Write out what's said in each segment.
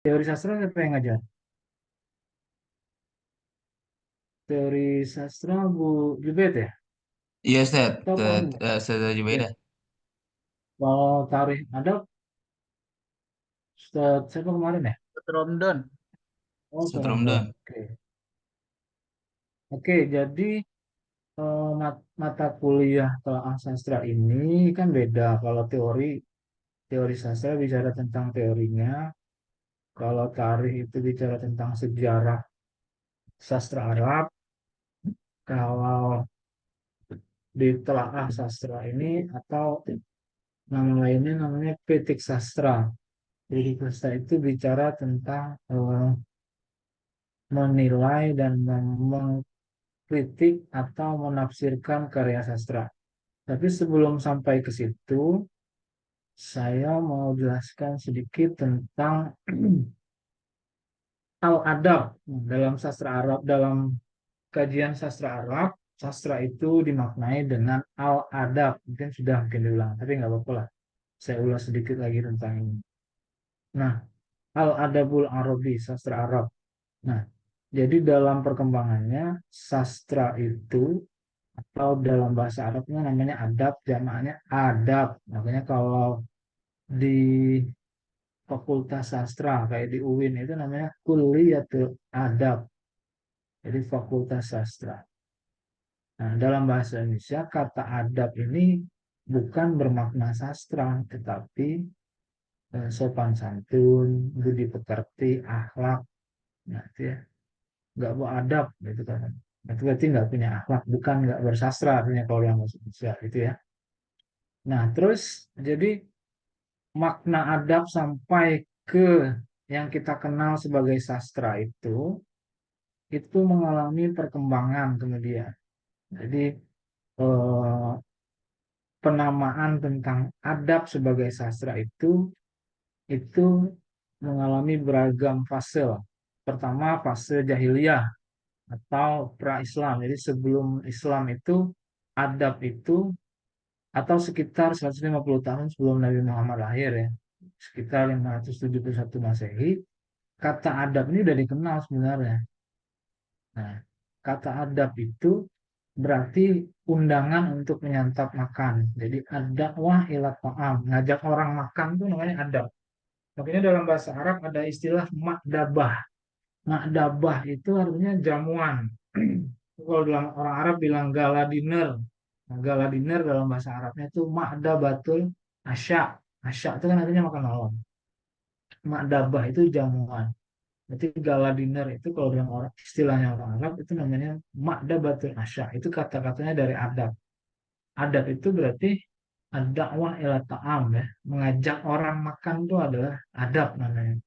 Teori sastra siapa yang ngajar? Teori sastra Bu Jubed ya? Iya, Ustaz. Atau Pak Anu ya? Ustaz Ya. Jubaida. Kalau tarikh ada Ustaz siapa kemarin ya? Ramadan. Oh, Ustaz Ustaz Ramdan. Ramdan. Oke. Oke, jadi mata kuliah telaah sastra ini kan beda. Kalau teori sastra bicara tentang teorinya, kalau tarikh itu bicara tentang sejarah sastra Arab, kalau di telaah sastra ini atau nama lainnya namanya kritik sastra. Kritik sastra itu bicara tentang menilai dan mengkritik atau menafsirkan karya sastra. Tapi sebelum sampai ke situ, saya mau jelaskan sedikit tentang al-adab dalam sastra Arab. Dalam kajian sastra Arab, sastra itu dimaknai dengan al-adab. Mungkin diulang, tapi nggak apa-apa lah. Saya ulas sedikit lagi tentang ini. Nah, al-adabul Arabi, sastra Arab. Nah, jadi dalam perkembangannya, sastra itu atau dalam bahasa Arabnya namanya adab, jamaknya adab. Makanya kalau di Fakultas Sastra kayak di UIN itu namanya Kulliyatul Adab, jadi Fakultas Sastra. Nah, dalam bahasa Indonesia kata adab ini bukan bermakna sastra, tetapi sopan santun, budi pekerti, akhlak. Nah, itu ya, nggak beradab gitu kan. Nah, itu berarti nggak punya akhlak, bukan nggak bersastra artinya kalau yang bahasa Indonesia gitu ya. Nah, terus jadi makna adab sampai ke yang kita kenal sebagai sastra itu mengalami perkembangan kemudian. Jadi eh, penamaan tentang adab sebagai sastra itu mengalami beragam fase. Pertama fase jahiliyah atau pra-Islam. Jadi sebelum Islam itu adab itu atau sekitar 150 tahun sebelum Nabi Muhammad lahir ya, sekitar 571 Masehi, kata adab ini udah dikenal sebenarnya. Nah, kata adab itu berarti undangan untuk menyantap makan. Jadi ad-da'wah ila ta'am, ngajak orang makan itu namanya adab. Makanya dalam bahasa Arab ada istilah makdabah. Makdabah itu artinya jamuan. Kalau dalam orang Arab bilang gala dinner. Nah, gala dinner dalam bahasa Arabnya itu makdabatul asya. Asya itu kan artinya makan malam. Makdabah itu jamuan. Berarti gala dinner itu kalau dalam orang istilahnya orang Arab itu namanya makdabatul asya. Itu kata-katanya dari adab. Adab itu berarti ad-da'wah ila ta'am ya. Mengajak orang makan itu adalah adab namanya.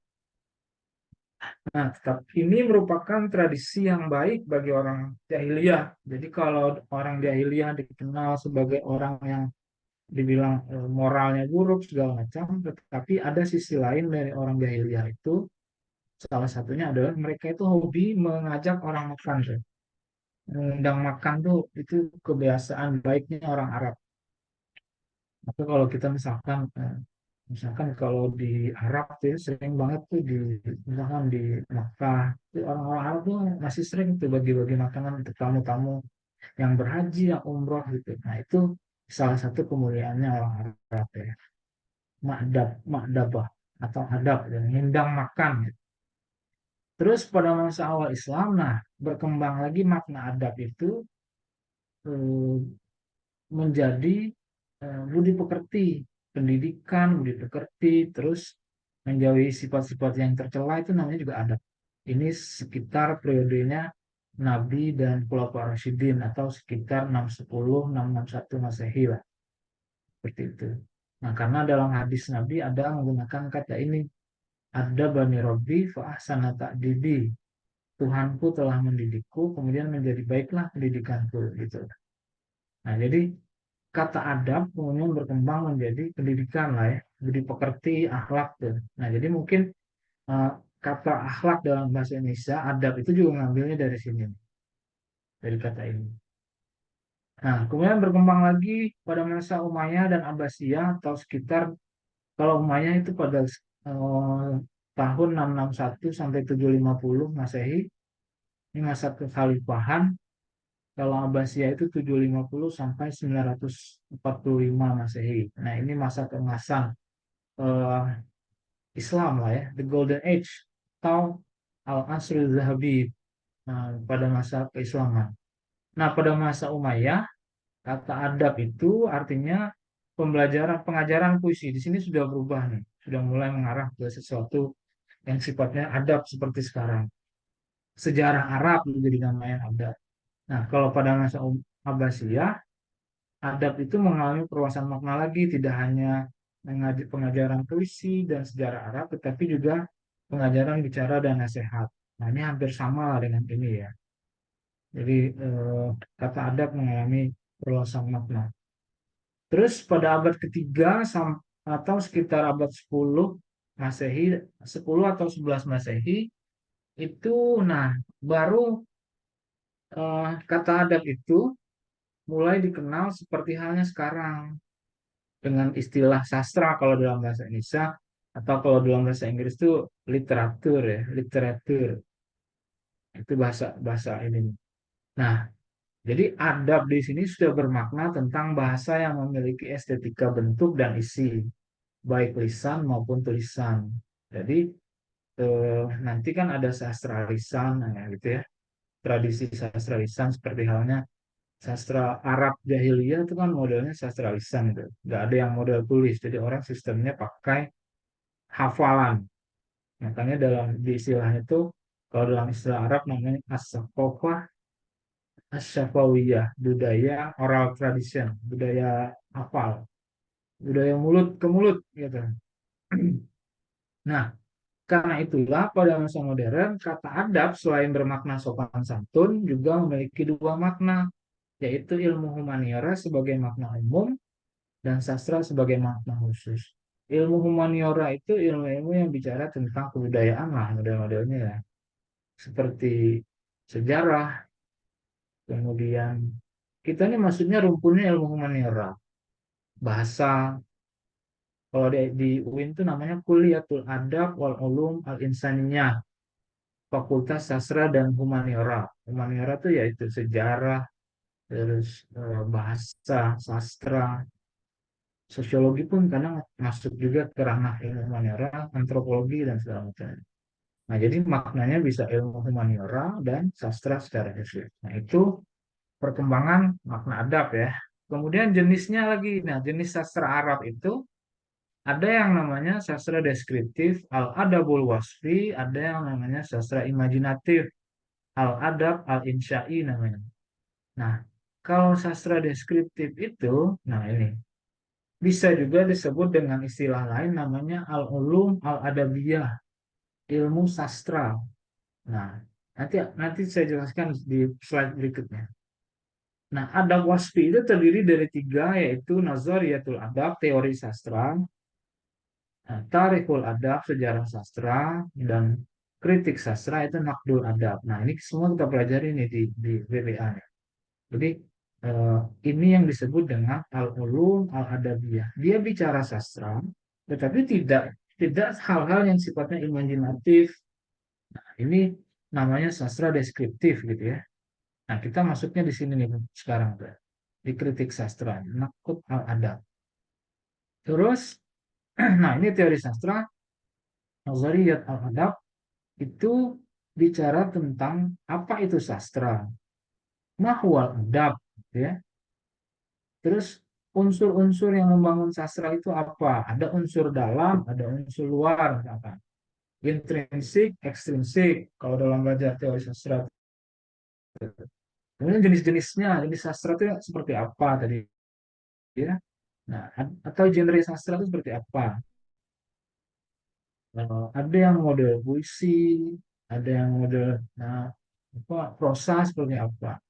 Nah, ini merupakan tradisi yang baik bagi orang jahiliyah. Jadi kalau orang jahiliyah dikenal sebagai orang yang dibilang moralnya buruk segala macam, tetapi ada sisi lain dari orang jahiliyah itu, salah satunya adalah mereka itu hobi mengajak orang makan tuh. Mengundang makan tuh itu kebiasaan baiknya orang Arab. Maka kalau kita misalkan kalau di Arab tuh ya, sering banget tuh misalkan di Makkah, tuh orang-orang Arab tuh masih sering tuh bagi-bagi makanan untuk tamu-tamu yang berhaji, yang umroh gitu. Nah itu salah satu kemuliaannya orang Arab ya. Makdabah atau adab, dan ngundang makan gitu. Terus pada masa awal Islam, nah berkembang lagi makna adab itu eh, menjadi budi pekerti, pendidikan, budi pekerti, terus menjauhi sifat-sifat yang tercela itu namanya juga adab. Ini sekitar periodenya Nabi dan Khulafaur Rasyidin atau sekitar 610 661 Masehi lah, seperti itu. Nah, karena dalam hadis Nabi ada menggunakan kata ini, ada bani Robbi fa ahsana ta'dibi. Tuhanku telah mendidikku, kemudian menjadi baiklah pendidikanku gitu. Nah, jadi kata adab kemudian berkembang menjadi pendidikan lah ya, jadi pekerti akhlak tuh. Nah, jadi mungkin eh, kata akhlak dalam bahasa Indonesia adab itu juga ngambilnya dari sini, dari kata ini. Nah, kemudian berkembang lagi pada masa Umayyah dan Abbasiyah atau sekitar, kalau Umayyah itu pada tahun 661 sampai 750 Masehi. Ini masa kekhalifahan. Kalau Abbasiyah itu 750 sampai 945 Masehi. Nah, ini masa keemasan eh, Islam lah ya, the Golden Age atau Al-Asrul Zahabi, pada masa keislaman. Nah, pada masa Umayyah, kata adab itu artinya pembelajaran, pengajaran puisi. Di sini sudah berubah nih, sudah mulai mengarah ke sesuatu yang sifatnya adab seperti sekarang. Sejarah Arab juga dinamakan adab. Nah, kalau pada masa Abbasiyah, adab itu mengalami perluasan makna lagi, tidak hanya pengajaran puisi dan sejarah Arab, tetapi juga pengajaran bicara dan nasihat. Nah, ini hampir sama lah dengan ini ya. Jadi kata adab mengalami perluasan makna. Terus pada abad ketiga atau sekitar abad 10 Masehi, 10 atau 11 Masehi, itu nah baru kata adab itu mulai dikenal seperti halnya sekarang dengan istilah sastra kalau dalam bahasa Indonesia, atau kalau dalam bahasa Inggris itu literatur ya, literatur. Itu bahasa bahasa ini. Nah, jadi adab di sini sudah bermakna tentang bahasa yang memiliki estetika bentuk dan isi, baik lisan maupun tulisan. Jadi nanti kan ada sastra lisan, ya, gitu ya. Tradisi sastra lisan seperti halnya sastra Arab jahiliyah itu kan modelnya sastra lisan itu. Nggak ada yang model tulis, jadi orang sistemnya pakai hafalan. Makanya dalam di istilahnya itu, kalau dalam istilah Arab namanya as-saqafah as-syafawiyah, budaya oral tradition, budaya hafal, budaya mulut ke mulut gitu. Nah, karena itulah pada masa modern kata adab selain bermakna sopan santun juga memiliki dua makna, yaitu ilmu humaniora sebagai makna umum dan sastra sebagai makna khusus. Ilmu humaniora itu ilmu-ilmu yang bicara tentang kebudayaan lah model-modelnya ya. Seperti sejarah, kemudian kita ini maksudnya rumpunnya ilmu humaniora. Bahasa, kalau di UIN itu namanya Kuliatul Adab wal Ulum al Insaniyah, Fakultas Sastra dan Humaniora. Humaniora itu yaitu sejarah, terus bahasa, sastra, sosiologi pun kadang masuk juga ke ranah ilmu humaniora, antropologi dan segala macam. Nah, jadi maknanya bisa ilmu humaniora dan sastra secara khusus. Nah, itu perkembangan makna adab ya. Kemudian jenisnya lagi. Nah, jenis sastra Arab itu ada yang namanya sastra deskriptif, al-adabul wasfi, ada yang namanya sastra imajinatif, al-adab al-insya'i namanya. Nah, kalau sastra deskriptif itu, nah ini bisa juga disebut dengan istilah lain namanya al-ulum al-adabiyah, ilmu sastra. Nah, nanti nanti saya jelaskan di slide berikutnya. Nah, adab wasfi itu terdiri dari tiga, yaitu nazariyatul adab, teori sastra, nah, tarikhul adab, sejarah sastra, dan kritik sastra itu nakdul adab. Nah, ini semua kita pelajari nih di WBA. Jadi, eh, ini yang disebut dengan al-ulum al-adabiyah. Dia bicara sastra, tetapi tidak tidak hal-hal yang sifatnya imajinatif. Nah, ini namanya sastra deskriptif gitu ya. Nah, kita masuknya di sini nih sekarang tuh. Di kritik sastra, nakut al-adab. Terus, nah ini teori sastra, nazariyat al-adab itu bicara tentang apa itu sastra, mahwal adab, gitu ya. Terus unsur-unsur yang membangun sastra itu apa? Ada unsur dalam, ada unsur luar, misalkan. Intrinsik, ekstrinsik, kalau dalam belajar teori sastra. Kemudian jenis-jenisnya, jenis sastra itu seperti apa tadi ya? Nah, atau genre sastra itu seperti apa? Ada yang model puisi, ada yang model nah, apa, prosa seperti apa.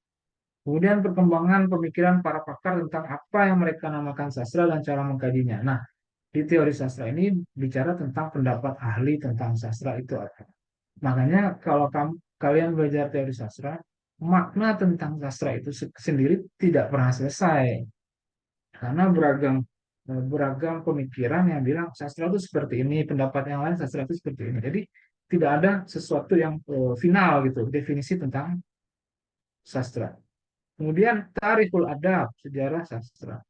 Kemudian perkembangan pemikiran para pakar tentang apa yang mereka namakan sastra dan cara mengkajinya. Nah, di teori sastra ini bicara tentang pendapat ahli tentang sastra itu apa. Makanya kalau kalian belajar teori sastra, makna tentang sastra itu sendiri tidak pernah selesai karena beragam. beragam pemikiran yang bilang sastra itu seperti ini, pendapat yang lain sastra itu seperti ini. Jadi tidak ada sesuatu yang final gitu, definisi tentang sastra. Kemudian tarikhul adab, sejarah sastra.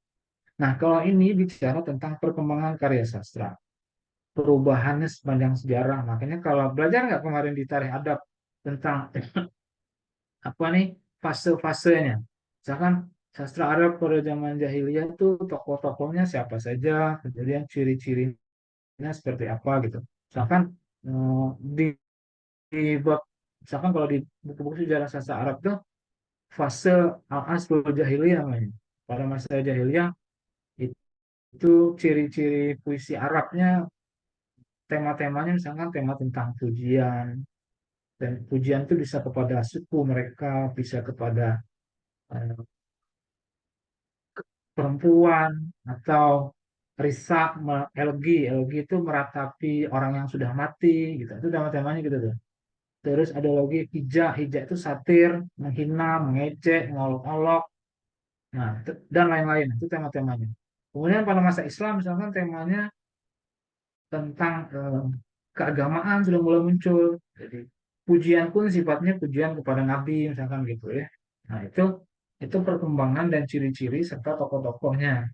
Nah, kalau ini bicara tentang perkembangan karya sastra, perubahannya sepanjang sejarah. Makanya kalau belajar nggak kemarin di tarikh adab tentang apa nih fase-fasenya. Misalkan sastra Arab pada zaman jahiliyah itu tokoh-tokohnya siapa saja, kemudian ciri-cirinya seperti apa gitu. Misalkan di, di bab misalkan kalau di buku-buku sejarah sastra Arab tuh fase al-asr jahiliyah namanya. Pada masa jahiliyah itu ciri-ciri puisi Arabnya tema-temanya misalkan tema tentang pujian dan pujian itu bisa kepada suku mereka, bisa kepada eh, perempuan atau risak elgi elgi itu meratapi orang yang sudah mati gitu itu tema-temanya gitu tuh. Terus ada lagi hijak hijak itu satir menghina mengejek ngolok-olok nah dan lain-lain itu tema-temanya. Kemudian pada masa Islam misalkan temanya tentang keagamaan sudah mulai muncul. Jadi pujian pun sifatnya pujian kepada Nabi misalkan gitu ya. Nah itu perkembangan dan ciri-ciri serta tokoh-tokohnya.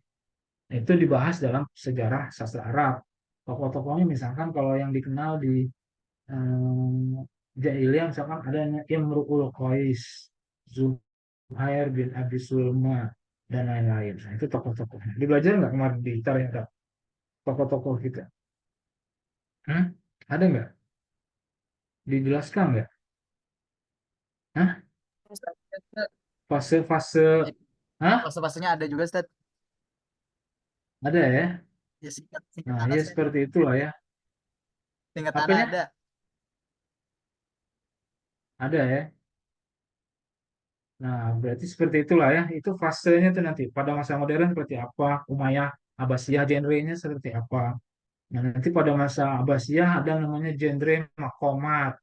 Nah, itu dibahas dalam sejarah sastra Arab. Tokoh-tokohnya misalkan kalau yang dikenal di Jahiliyah misalkan adanya Imru'ul Qais, Zuhair bin Abi Sulma, dan lain-lain. Nah, itu tokoh-tokohnya. Dibelajar nggak kemarin di Tarikh Arab? Tokoh-tokoh kita. Hah? Ada nggak? Dijelaskan nggak? Hah? Fase-fase, hah? Fase-fasenya ada juga, Ustaz. Ada ya? Ya, singkat singkat Nah, anak ya saya. seperti itulah ya. Singkat anak ada. Apanya? Ada ya? Nah, berarti seperti itulah ya. Itu fasenya tuh nanti. Pada masa modern seperti apa? Umayyah, Abbasiyah, genrenya seperti apa? Nah, nanti pada masa Abbasiyah ada namanya genre makomat.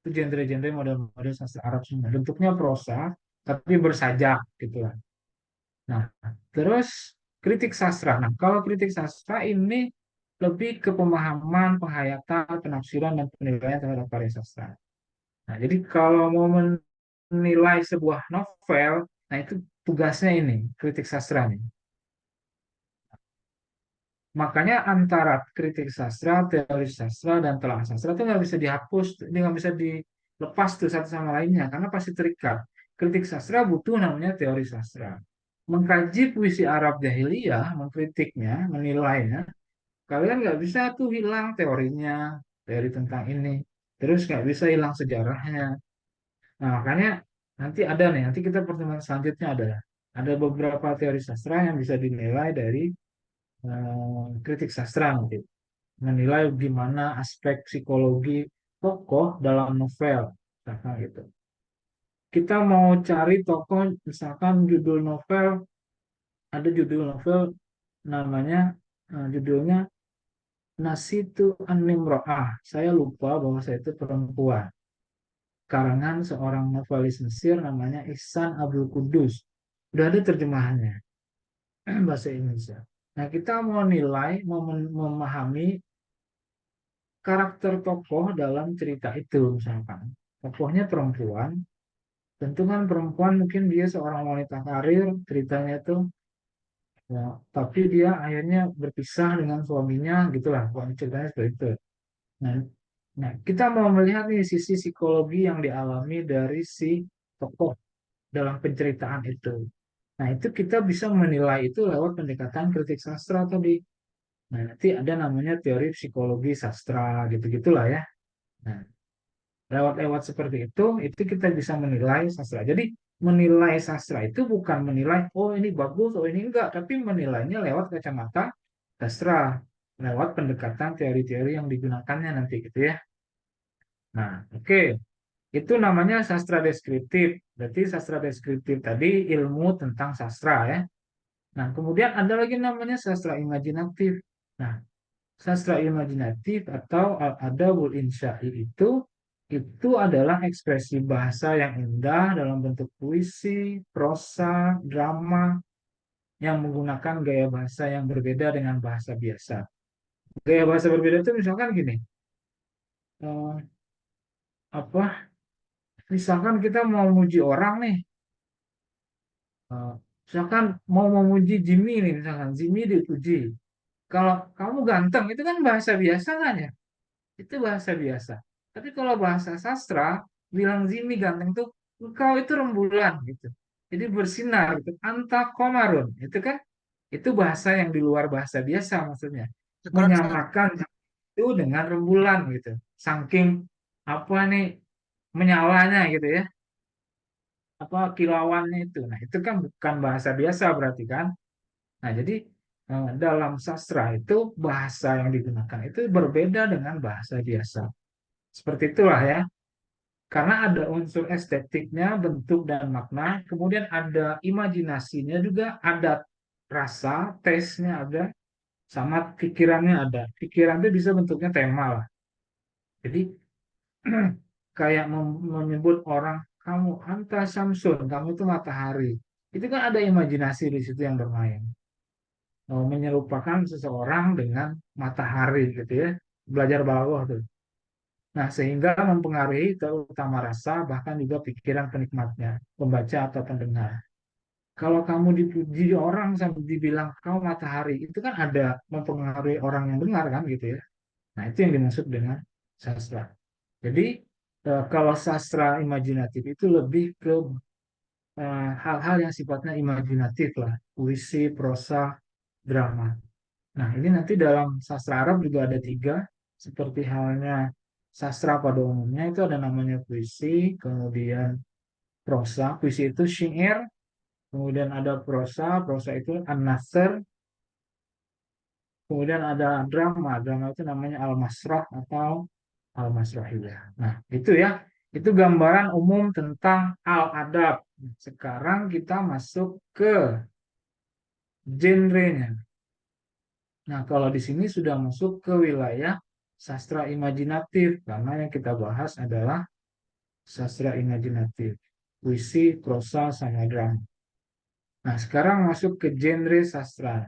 Itu genre-genre model-model sastra Arab semua. Bentuknya prosa, tapi bersajak gitu lah. Nah, terus kritik sastra. Nah, kalau kritik sastra ini lebih ke pemahaman, penghayatan, penafsiran, dan penilaian terhadap karya sastra. Nah, jadi kalau mau menilai sebuah novel, nah itu tugasnya ini, kritik sastra nih. Makanya antara kritik sastra, teori sastra, dan telaah sastra itu nggak bisa dihapus, ini nggak bisa dilepas tuh satu sama lainnya, karena pasti terikat. Kritik sastra butuh namanya teori sastra. Mengkaji puisi Arab jahiliyah, mengkritiknya, menilainya, kalian nggak bisa tuh hilang teorinya, teori tentang ini. Terus nggak bisa hilang sejarahnya. Nah, makanya nanti kita pertemuan selanjutnya ada beberapa teori sastra yang bisa dinilai dari kritik sastra nanti. Menilai gimana aspek psikologi tokoh dalam novel, misalkan gitu. Kita mau cari tokoh, misalkan judul novel, ada judul novel namanya, judulnya Nasitu An-Nimro'ah. Saya lupa bahwa saya itu perempuan. Karangan seorang novelis Mesir namanya Ihsan Abdul Kudus. Udah ada terjemahannya bahasa Indonesia. Nah, kita mau nilai, mau memahami karakter tokoh dalam cerita itu, misalkan. Tokohnya perempuan, tentu kan perempuan mungkin dia seorang wanita karir, ceritanya itu, ya, tapi dia akhirnya berpisah dengan suaminya, gitulah, pokoknya ceritanya seperti itu. Nah, nah, kita mau melihat nih sisi psikologi yang dialami dari si tokoh dalam penceritaan itu. Nah, itu kita bisa menilai itu lewat pendekatan kritik sastra tadi. Nah, nanti ada namanya teori psikologi sastra, gitu-gitulah ya. Nah, lewat-lewat seperti itu kita bisa menilai sastra. Jadi, menilai sastra itu bukan menilai, oh ini bagus, oh ini enggak, tapi menilainya lewat kacamata sastra, lewat pendekatan teori-teori yang digunakannya nanti gitu ya. Nah, oke. Itu namanya sastra deskriptif. Berarti sastra deskriptif tadi ilmu tentang sastra ya. Nah, kemudian ada lagi namanya sastra imajinatif. Nah, sastra imajinatif atau al-adabul insya'i itu adalah ekspresi bahasa yang indah dalam bentuk puisi, prosa, drama yang menggunakan gaya bahasa yang berbeda dengan bahasa biasa. Gaya bahasa berbeda itu misalkan gini, eh, apa? Misalkan kita mau muji orang nih, eh, misalkan mau memuji Jimmy nih, misalkan Jimmy dipuji. Kalau kamu ganteng, itu kan bahasa biasa kan ya? Itu bahasa biasa. Tapi kalau bahasa sastra, bilang Jimmy ganteng tuh, engkau itu rembulan gitu. Jadi bersinar gitu. Anta komarun. Itu kan, itu bahasa yang di luar bahasa biasa maksudnya. Syukron Ustaz. Menyamakan itu dengan rembulan gitu. Saking apa nih menyalanya gitu ya. Apa kilauannya itu. Nah, itu kan bukan bahasa biasa berarti kan. Nah, jadi dalam sastra itu bahasa yang digunakan itu berbeda dengan bahasa biasa. Seperti itulah ya. Karena ada unsur estetiknya, bentuk dan makna, kemudian ada imajinasinya juga, ada rasa, taste-nya ada, sama pikirannya ada. Pikiran itu bisa bentuknya tema lah. Jadi kayak menyebut orang, kamu anta Samsun, kamu itu matahari. Itu kan ada imajinasi di situ yang bermain. Menyerupakan seseorang dengan matahari gitu ya. Belajar balaghah tuh. Nah, sehingga mempengaruhi terutama rasa, bahkan juga pikiran penikmatnya, pembaca atau pendengar. Kalau kamu dipuji orang sampai dibilang kau matahari, itu kan ada mempengaruhi orang yang dengar kan gitu ya. Nah, itu yang dimaksud dengan sastra. Jadi, kalau sastra imajinatif itu lebih ke hal-hal yang sifatnya imajinatif lah, puisi, prosa, drama. Nah, ini nanti dalam sastra Arab juga ada tiga, seperti halnya sastra pada umumnya itu ada namanya puisi, kemudian prosa, puisi itu syair, kemudian ada prosa, prosa itu an-nasr, kemudian ada drama, drama itu namanya al-masrah atau al-masrahiyah. Nah, itu ya, itu gambaran umum tentang al-adab. Sekarang kita masuk ke genrenya. Nah, kalau di sini sudah masuk ke wilayah sastra imajinatif, karena yang kita bahas adalah sastra imajinatif, puisi, prosa, sama drama. Nah, sekarang masuk ke genre sastra.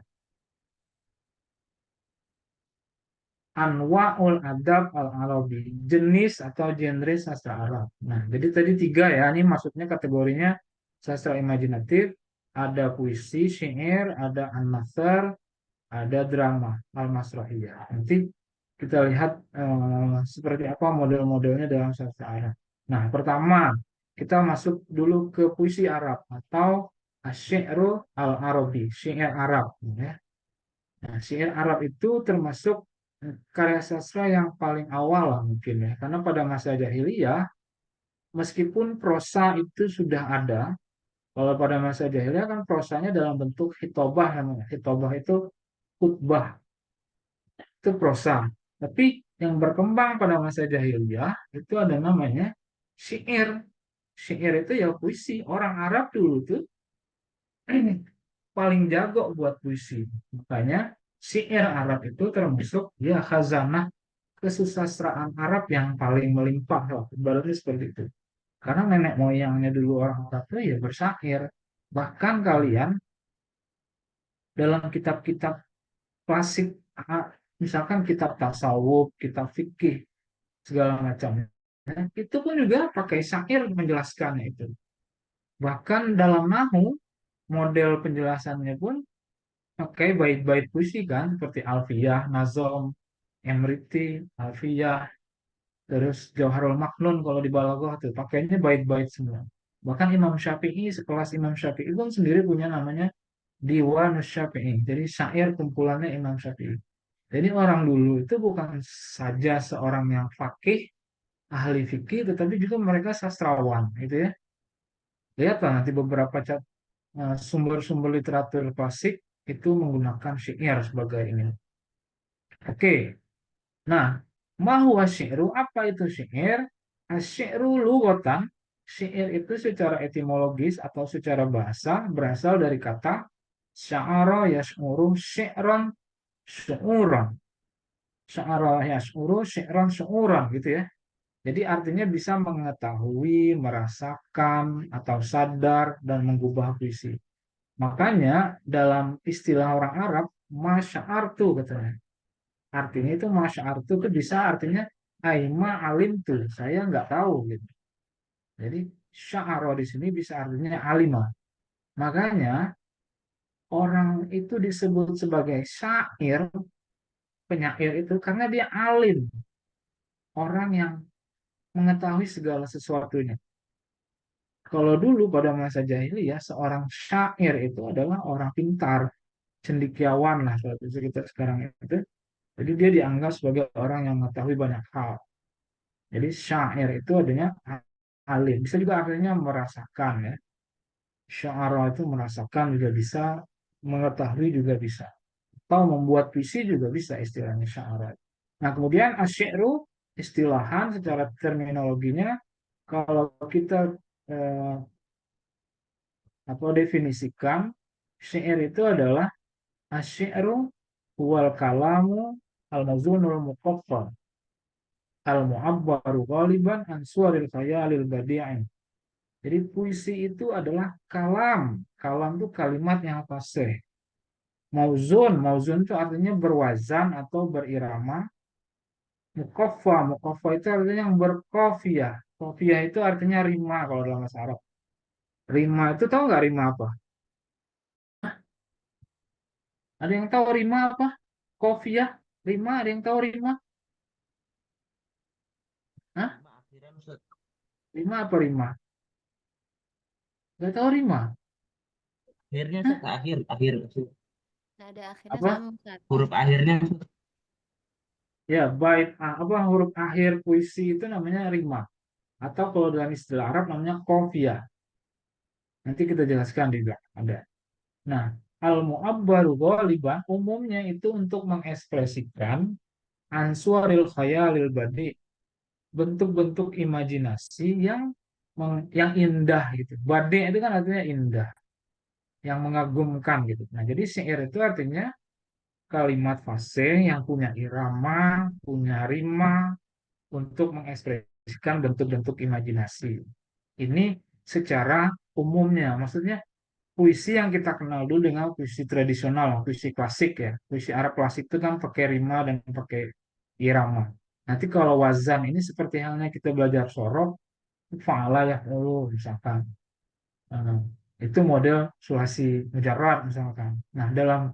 Anwa'ul adab al-Arabi, jenis atau genre sastra Arab. Nah, jadi tadi tiga ya, ini maksudnya kategorinya sastra imajinatif, ada puisi, syair, ada an-nasr, ada drama, al-masrahiyah. Nanti kita lihat seperti apa model-modelnya dalam sastra Arab. Nah, pertama kita masuk dulu ke puisi Arab atau asy-syi'ru al-Arabi, syair Arab. Ya. Nah, syair Arab itu termasuk karya sastra yang paling awal lah mungkin ya, karena pada masa jahiliyah meskipun prosa itu sudah ada, kalau pada masa jahiliyah kan prosanya dalam bentuk hitobah namanya. Hitobah itu khutbah, itu prosa. Tapi yang berkembang pada masa jahiliyah itu ada namanya syair. Syair itu ya puisi. Orang Arab dulu tuh paling jago buat puisi. Makanya syair Arab itu termasuk ya khazanah kesusastraan Arab yang paling melimpah lah. Ibaratnya seperti itu. Karena nenek moyangnya dulu orang Arab itu ya bersyair. Bahkan kalian dalam kitab-kitab klasik, misalkan kitab tasawuf, kitab fikih, segala macamnya. Itu pun juga pakai syair menjelaskannya itu. Bahkan dalam nahu, model penjelasannya pun pakai bait-bait puisi kan, seperti Alfiyah, Nazom, Emriti, Alfiyah, terus Jauharul Maknun kalau di Balaghah tuh pakainya bait-bait semua. Bahkan Imam Syafi'i, sekelas Imam Syafi'i pun sendiri punya namanya Diwan Syafi'i. Jadi syair kumpulannya Imam Syafi'i. Jadi orang dulu itu bukan saja seorang yang fakih, ahli fikih, tetapi juga mereka sastrawan, gitu ya. Lihatlah nanti beberapa sumber-sumber literatur klasik itu menggunakan syair sebagai ini. Oke, nah, huwa syi'ru, apa itu syair? Asyi'ru lughatan, syair itu secara etimologis atau secara bahasa berasal dari kata sya'ara yas'uru syi'ran syu'uran. Sya'ara yas'uru syi'ran syu'uran gitu ya. Jadi artinya bisa mengetahui, merasakan, atau sadar, dan menggubah puisi. Makanya dalam istilah orang Arab, masya'artu katanya. Artinya itu masya'artu itu bisa artinya aima alim tuh, saya nggak tahu gitu. Jadi sya'aro di sini bisa artinya alima. Makanya orang itu disebut sebagai syair, penyair itu karena dia alim, orang yang mengetahui segala sesuatunya. Kalau dulu pada masa jahiliyah, seorang syair itu adalah orang pintar, cendekiawan lah kalau kita sekarang itu. Jadi dia dianggap sebagai orang yang mengetahui banyak hal. Jadi syair itu adanya alim. Bisa juga artinya merasakan ya. Syara itu merasakan juga bisa, mengetahui juga bisa. Atau membuat puisi juga bisa istilahnya syara. Nah kemudian asy'ru istilahan secara terminologinya kalau kita eh, definisikan syair itu adalah asy'ru wal kalamu al-mazunul muqaffal al-mu'abbaru ghaliban an suwaril khayalil badi'in. Jadi puisi itu adalah kalam. Kalam itu kalimat yang fasih. Mauzun, mauzun itu artinya berwazan atau berirama. Mukoffa, mukoffa itu artinya yang berkofiah. Kofiah itu artinya rima kalau dalam bahasa Arab. Rima itu tahu nggak rima apa? Ada yang tahu rima apa? Kofiah, rima, ada yang tahu rima? Hah? Lima akhirnya Ustaz. Rima apa rima? Gak tahu rima? Akhirnya Hah? Ustaz, akhir akhir Ustaz. Nada akhirnya Apa? sama Ustaz. Huruf akhirnya Ustaz. Ya, bait apa huruf akhir puisi itu namanya rima. Atau kalau dalam istilah Arab namanya kofiah. Nanti kita jelaskan juga ada. Nah, al-mu'abbaru ghaliban umumnya itu untuk mengekspresikan answaril khayalil badi, bentuk-bentuk imajinasi yang indah gitu. Badi itu kan artinya indah, yang mengagumkan gitu. Nah, jadi syair itu artinya kalimat fasih yang punya irama, punya rima untuk mengekspresikan bentuk-bentuk imajinasi. Ini secara umumnya, maksudnya puisi yang kita kenal dulu dengan puisi tradisional, puisi klasik ya. Puisi Arab klasik itu kan pakai rima dan pakai irama. Nanti kalau wazan ini seperti halnya kita belajar sorab, fa'ala ya, oh misalkan. Nah, itu model sulasi mujarrad misalkan. Nah, dalam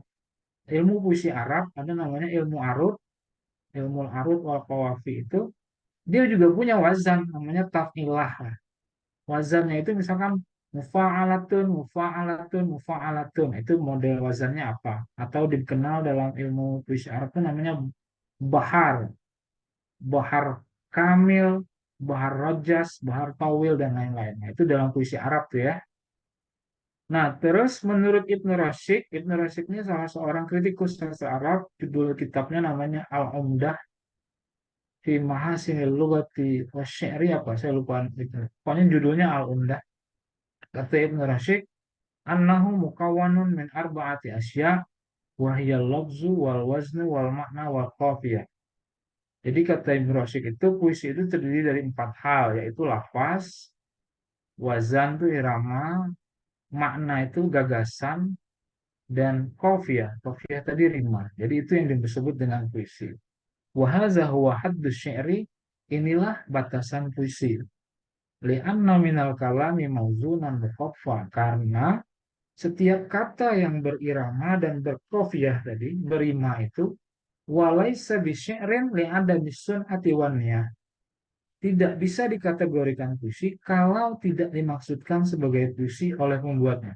ilmu puisi Arab ada namanya ilmu arud wal qawafi itu dia juga punya wazan namanya taf'ilah. Wazannya itu misalkan mufa'alatun, mufa'alatun, mufa'alatun. Itu model wazannya apa? Atau dikenal dalam ilmu puisi Arab itu namanya bahar, bahar kamil, bahar rojas, bahar tawil, dan lain-lain. Nah, itu dalam puisi Arab tuh ya. Nah, terus menurut Ibnu Rashid ini salah seorang kritikus sastra Arab, judul kitabnya namanya Al-Umdah fi Mahasinil Lughati Wasyi'ri apa? Saya lupa itu. Pokoknya judulnya Al-Umdah. Kata Ibnu Rashid, annahu mukawwanun min arba'ati asya wa hiya lafzu wal waznu wal makna wal qafiyah. Jadi kata Ibnu Rashid itu puisi itu terdiri dari empat hal yaitu lafaz, wazan itu irama, makna itu gagasan dan qafiyah. Qafiyah tadi rima. Jadi itu yang disebut dengan puisi. Wa hadza huwa haddus syi'ri, inilah batasan puisi. Li'anna minal kalami mauzunan mukhaffa, karena setiap kata yang berirama dan berqafiyah tadi, berima itu, walaisa bisyairin li'adami sun'ati waniyah. Tidak bisa dikategorikan puisi kalau tidak dimaksudkan sebagai puisi oleh pembuatnya.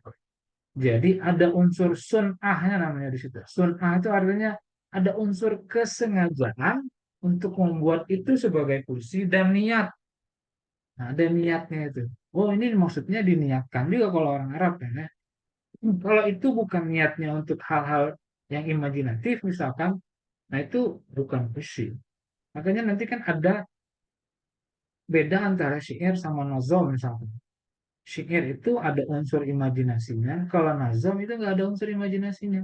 Jadi ada unsur sun'ahnya namanya di situ. Sun'ah itu artinya ada unsur kesengajaan untuk membuat itu sebagai puisi dan niat. Nah, ada niatnya itu. Oh, ini maksudnya diniatkan juga kalau orang Arab kan ya. Kalau itu bukan niatnya untuk hal-hal yang imajinatif misalkan, nah itu bukan puisi. Makanya nanti kan ada beda antara syair sama nazam misalkan. Syair itu ada unsur imajinasinya, kalau nazam itu nggak ada unsur imajinasinya.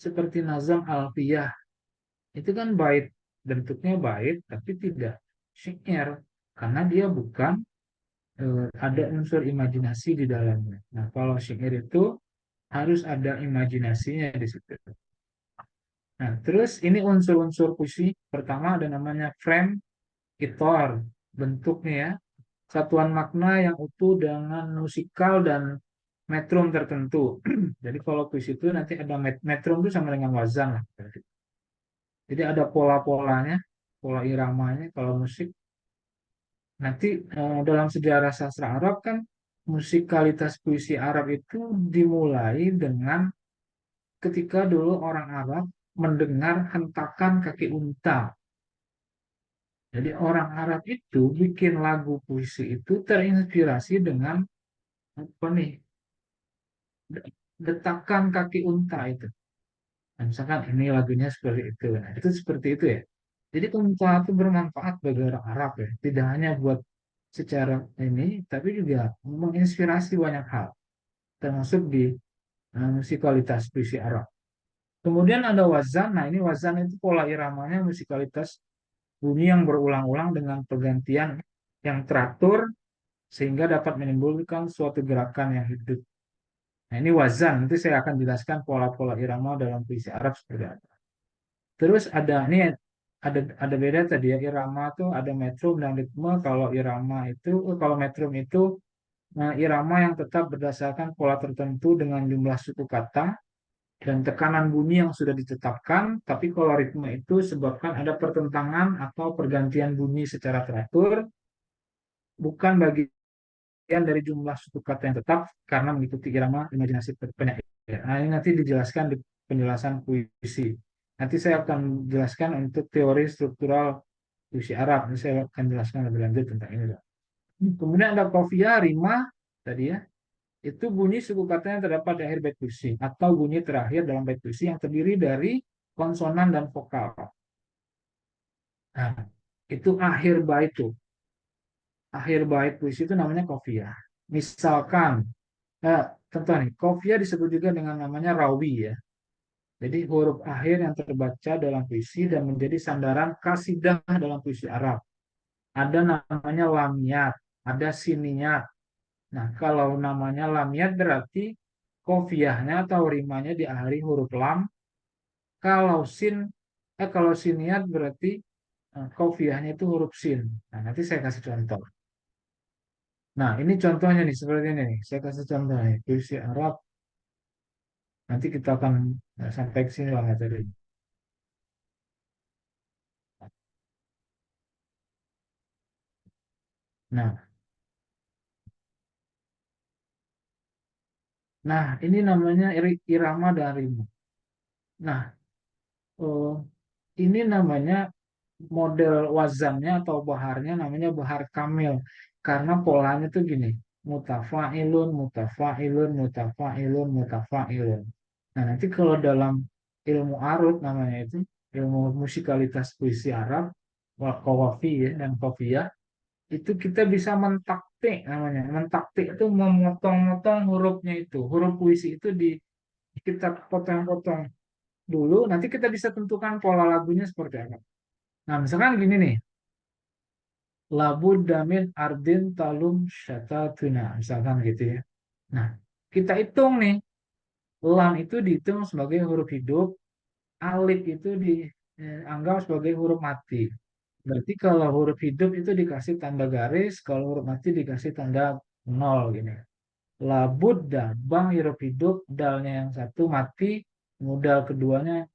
Seperti nazam alfiyah, itu kan bait, bentuknya bait, tapi tidak syair, karena dia bukan ada unsur imajinasi di dalamnya. Nah, kalau syair itu harus ada imajinasinya di situ. Nah, terus ini unsur-unsur puisi. Pertama ada namanya frame, itor, bentuknya ya, satuan makna yang utuh dengan musikal dan metrum tertentu. Jadi kalau puisi itu nanti ada metrum itu sama dengan wazan lah. Jadi ada pola-polanya, pola iramanya kalau musik. Nanti dalam sejarah sastra Arab kan musikalitas puisi Arab itu dimulai dengan ketika dulu orang Arab mendengar hentakan kaki unta. Jadi orang Arab itu bikin lagu puisi itu terinspirasi dengan apa nih, detakan kaki unta itu. Nah, misalkan ini lagunya seperti itu. Nah, itu seperti itu ya. Jadi unta itu bermanfaat bagi orang Arab ya. Tidak hanya buat secara ini, tapi juga menginspirasi banyak hal, termasuk di musikalitas puisi Arab. Kemudian ada wazan. Nah, ini wazan itu pola iramanya musikalitas bunyi yang berulang-ulang dengan pergantian yang teratur sehingga dapat menimbulkan suatu gerakan yang hidup. Nah, ini wazan. Nanti saya akan jelaskan pola-pola irama dalam puisi Arab seperti apa. Terus ada ini ada beda tadi ya, irama itu ada metrum dan ritme. Kalau irama itu kalau metrum itu irama yang tetap berdasarkan pola tertentu dengan jumlah suku kata dan tekanan bunyi yang sudah ditetapkan. Tapi kalau ritme itu sebabkan ada pertentangan atau pergantian bunyi secara teratur, bukan bagian dari jumlah suku kata yang tetap karena mengikuti irama imajinasi penyair. Nah, ini nanti dijelaskan di penjelasan puisi. Nanti saya akan jelaskan untuk teori struktural puisi Arab. Ini saya akan jelaskan lebih lanjut tentang ini. Kemudian ada kofiyah, rima tadi ya. Itu bunyi suku kata yang terdapat di akhir bait puisi atau bunyi terakhir dalam bait puisi yang terdiri dari konsonan dan vokal. Nah, itu akhir bait tuh. Akhir bait puisi itu namanya kofiyah. Misalkan, contoh nih, kofiyah disebut juga dengan namanya rawi ya. Jadi huruf akhir yang terbaca dalam puisi dan menjadi sandaran kasidah dalam puisi Arab. Ada namanya lamiyat, ada siniyat. Nah, kalau namanya lamiyat berarti kofiyahnya atau rimanya diakhiri huruf lam. Kalau kalau siniyat berarti kofiyahnya itu huruf sin. Nah, nanti saya kasih contoh. Nah, ini contohnya nih seperti ini nih. Saya kasih contoh nih, puisi Arab. Nanti kita akan sampai ke sini lah tadi. Nah, ini namanya irama dan ritme. Nah, eh, ini namanya model wazannya atau baharnya namanya bahar kamil karena polanya tuh gini, mutafailun mutafailun mutafailun mutafailun. Nah, nanti kalau dalam ilmu arut namanya itu ilmu musikalitas puisi Arab qawafi ya, dan qafiyah itu kita bisa mentaktik namanya. Mentaktik itu memotong-motong hurufnya itu. Huruf puisi itu kita potong-potong dulu, nanti kita bisa tentukan pola lagunya seperti apa. Nah, misalkan gini nih, labud damin ardin talum syatatuna, misalkan gitu ya. Nah, kita hitung nih, lam itu dihitung sebagai huruf hidup, alif itu dianggap sebagai huruf mati. Berarti kalau huruf hidup itu dikasih tanda garis, kalau huruf mati dikasih tanda nol gini. Labud dah, bang huruf hidup, dalnya yang satu mati, modal keduanya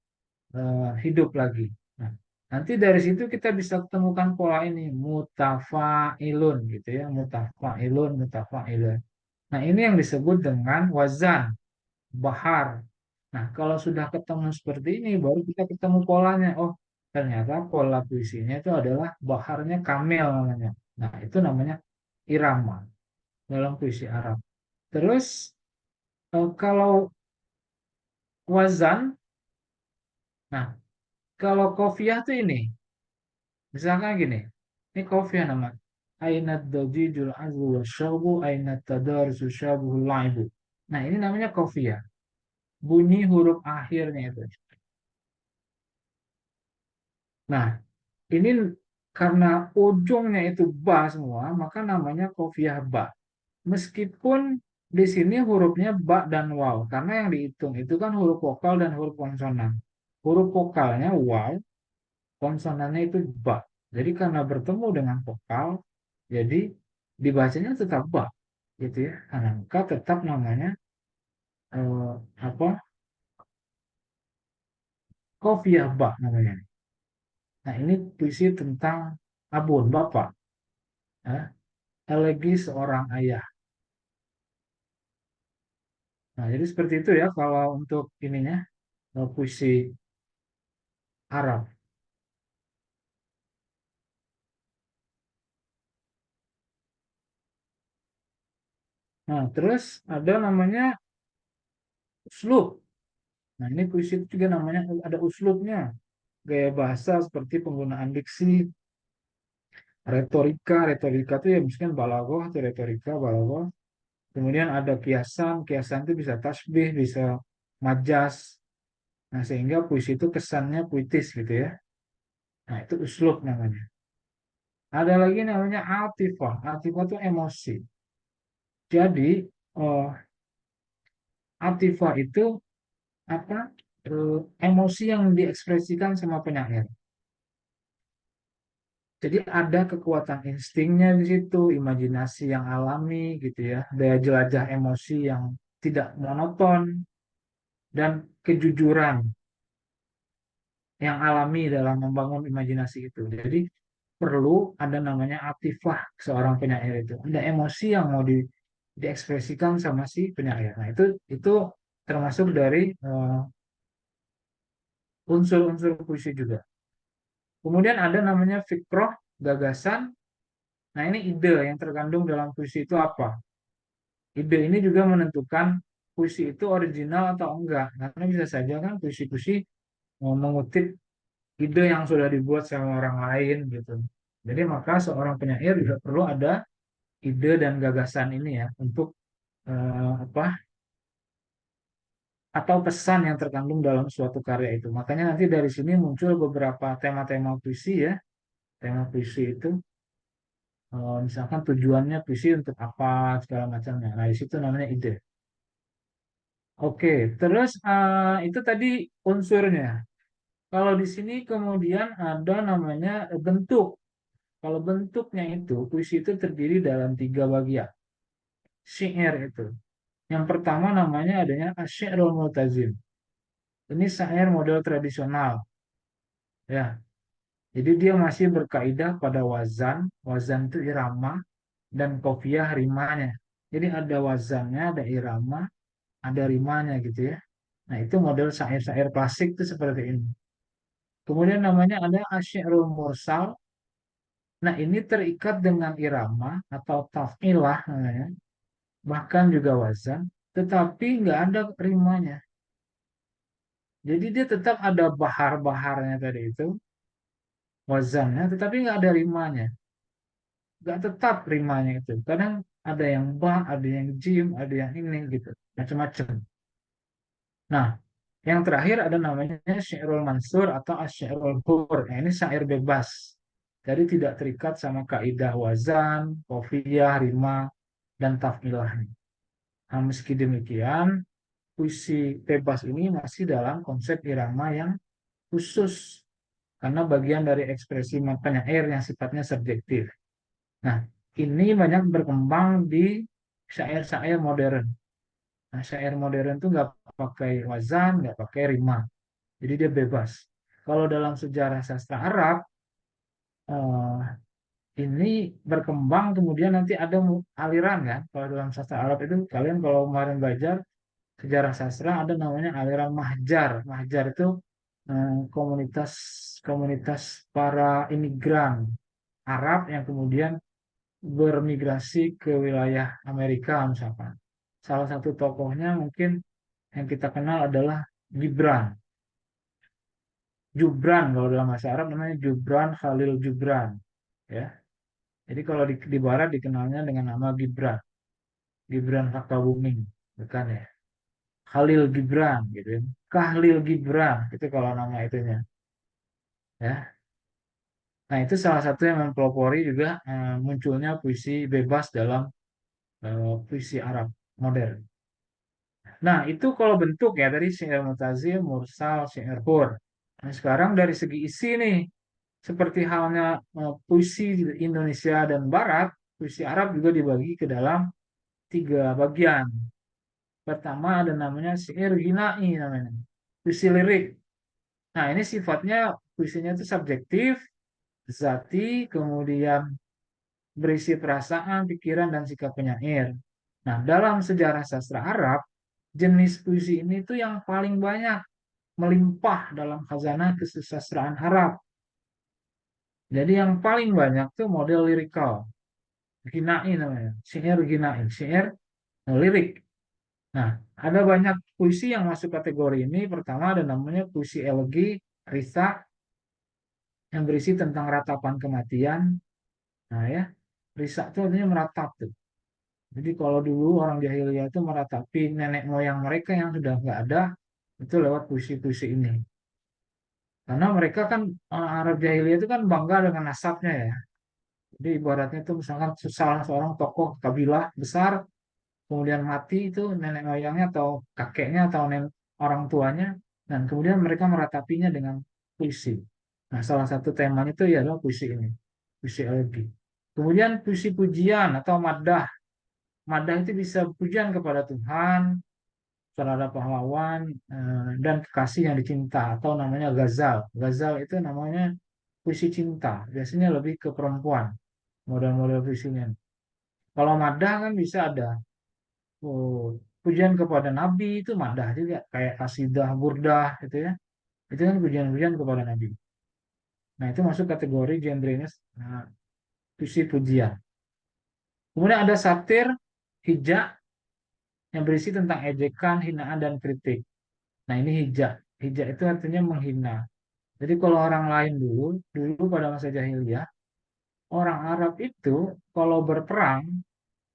hidup lagi. Nah, nanti dari situ kita bisa temukan pola ini mutafailun gitu ya, mutafailun, mutafailun. Nah, ini yang disebut dengan wazan bahar. Nah, kalau sudah ketemu seperti ini, baru kita ketemu polanya. Oh, ternyata pola puisinya itu adalah baharnya kamel namanya. Nah, itu namanya irama dalam puisi Arab. Terus, kalau wazan, nah, kalau kofiyah tuh ini, misalkan gini, ini kofiah nama. Ainat dajijul azlu wa syabu, ainat tadarsu syabu laibu. Nah, ini namanya kofiah. Bunyi huruf akhirnya itu. Nah, ini karena ujungnya itu ba semua, maka namanya kofiah ba. Meskipun Di sini hurufnya ba dan waw, karena yang dihitung itu kan huruf vokal dan huruf konsonan. Huruf vokalnya waw, konsonannya itu ba. Jadi karena bertemu dengan vokal, jadi dibacanya tetap ba, gitu ya. Nah, maka tetap namanya apa? Kofiah ba namanya. Nah, ini puisi tentang abun bapak, ya. Elegi seorang ayah. Nah, jadi seperti itu ya kalau untuk ininya puisi Arab. Nah, terus ada namanya uslub. Nah, ini puisi itu juga namanya ada uslubnya. Gaya bahasa seperti penggunaan diksi, retorika. Retorika itu ya misalkan balaghah atau retorika, balaghah. Kemudian ada kiasan. Kiasan itu bisa tasbih, bisa majas. Nah, sehingga puisi itu kesannya puitis gitu ya. Nah, itu uslub namanya. Ada lagi namanya atifah. Atifah itu emosi. Jadi, eh, atifah itu apa? Emosi yang diekspresikan sama penyair. Jadi ada kekuatan instingnya di situ, imajinasi yang alami gitu ya, daya jelajah emosi yang tidak monoton, dan kejujuran yang alami dalam membangun imajinasi itu. Jadi perlu ada namanya atifah seorang penyair itu. Ada emosi yang mau diekspresikan sama si penyair. Nah, itu termasuk dari unsur-unsur puisi juga. Kemudian ada namanya fikroh, gagasan. Nah, ini ide yang terkandung dalam puisi itu apa? Ide ini juga menentukan puisi itu original atau enggak. Karena bisa saja kan puisi-puisi mau mengutip ide yang sudah dibuat sama orang lain gitu. Jadi maka seorang penyair juga perlu ada ide dan gagasan ini ya untuk apa atau pesan yang terkandung dalam suatu karya itu. Makanya nanti dari sini muncul beberapa tema-tema puisi ya. Tema puisi itu misalkan tujuannya puisi untuk apa segala macamnya. Nah, di situ namanya ide. Oke, terus itu tadi unsurnya. Kalau di sini kemudian ada namanya bentuk. Kalau bentuknya itu, puisi itu terdiri dalam tiga bagian. Syair itu. Yang pertama namanya adanya asyairul multazim. Ini syair model tradisional. Ya, jadi dia masih berkaidah pada wazan. Wazan itu irama dan kofiah rimanya. Jadi ada wazannya, ada irama, ada rimanya gitu ya. Nah, itu model syair-syair klasik itu seperti ini. Kemudian namanya ada asyairul mursal. Nah, ini terikat dengan irama atau taf'ilah namanya, bahkan juga wazan, tetapi nggak ada rimanya. Jadi dia tetap ada bahar-baharnya tadi itu, wazannya, tetapi nggak ada rimanya. Nggak tetap rimanya itu. Kadang ada yang ba, ada yang jim, ada yang ini gitu, macam-macam. Nah, yang terakhir ada namanya syairul mansur atau asyairul hur. Nah, ini syair bebas. Jadi tidak terikat sama kaidah wazan, kofiyah, rima, dan taf'ilah. Nah, meski demikian, puisi bebas ini masih dalam konsep irama yang khusus karena bagian dari ekspresi penyair yang sifatnya subjektif. Nah, ini banyak berkembang di syair-syair modern. Nah, syair modern itu nggak pakai wazan, nggak pakai rima. Jadi dia bebas. Kalau dalam sejarah sastra Arab, eh, ini berkembang kemudian nanti ada aliran kan. Kalau dalam sastra Arab itu kalian kalau kemarin belajar sejarah sastra ada namanya aliran Mahjar. Mahjar itu komunitas komunitas para imigran Arab yang kemudian bermigrasi ke wilayah Amerika misalkan. Salah satu tokohnya mungkin yang kita kenal adalah Gibran. Jubran kalau dalam bahasa Arab namanya Jubran Khalil Jubran. Ya. Jadi kalau di Barat dikenalnya dengan nama Gibran. Gibran Kakabuming. Bukan ya. Khalil Gibran gitu ya. Kahlil Gibran itu kalau nama itunya. Ya. Nah, itu salah satu yang mempelopori juga munculnya puisi bebas dalam puisi Arab. modern. Nah, itu kalau bentuk ya tadi syair mutazil, mursal, syair hur. Nah, sekarang dari segi isi nih, seperti halnya puisi di Indonesia dan Barat, puisi Arab juga dibagi ke dalam 3 bagian. Pertama ada namanya syair ghina'i namanya, puisi lirik. Nah, ini sifatnya puisinya itu subjektif, zati, kemudian berisi perasaan, pikiran, dan sikap penyair. Nah, dalam sejarah sastra Arab, jenis puisi ini tuh yang paling banyak melimpah dalam khazanah kesusastraan Arab. Jadi yang paling banyak tuh model lirikal, ginai namanya, syair ginai, syair lirik. Nah, ada banyak puisi yang masuk kategori ini. Pertama ada namanya puisi elegi, risa, yang berisi tentang ratapan kematian. Nah ya, risa itu artinya meratap tuh. Jadi kalau dulu orang jahiliyah itu meratapi nenek moyang mereka yang sudah nggak ada, itu lewat puisi-puisi ini. Karena mereka kan Arab jahiliyah itu kan bangga dengan nasabnya ya. Jadi ibaratnya itu misalkan salah seorang tokoh kabilah besar, kemudian mati itu nenek moyangnya atau kakeknya atau orang tuanya, dan kemudian mereka meratapinya dengan puisi. Nah, salah satu temanya itu ya adalah puisi ini, puisi elegi. Kemudian puisi pujian atau maddah. Maddah itu bisa pujian kepada Tuhan, terhadap pahlawan, dan kekasih yang dicinta atau namanya ghazal. Ghazal itu namanya puisi cinta, biasanya lebih ke perempuan, model-model puisinya. Kalau maddah kan bisa ada pujian kepada Nabi itu maddah juga, kayak kasidah, burdah gitu ya. Itu kan pujian-pujian kepada Nabi. Nah, itu masuk kategori genrenya puisi pujian. Kemudian ada satir, hijak yang berisi tentang ejekan, hinaan, dan kritik. Nah, ini hijak. Hijak itu artinya menghina. Jadi kalau orang lain dulu pada masa jahiliyah, orang Arab itu kalau berperang,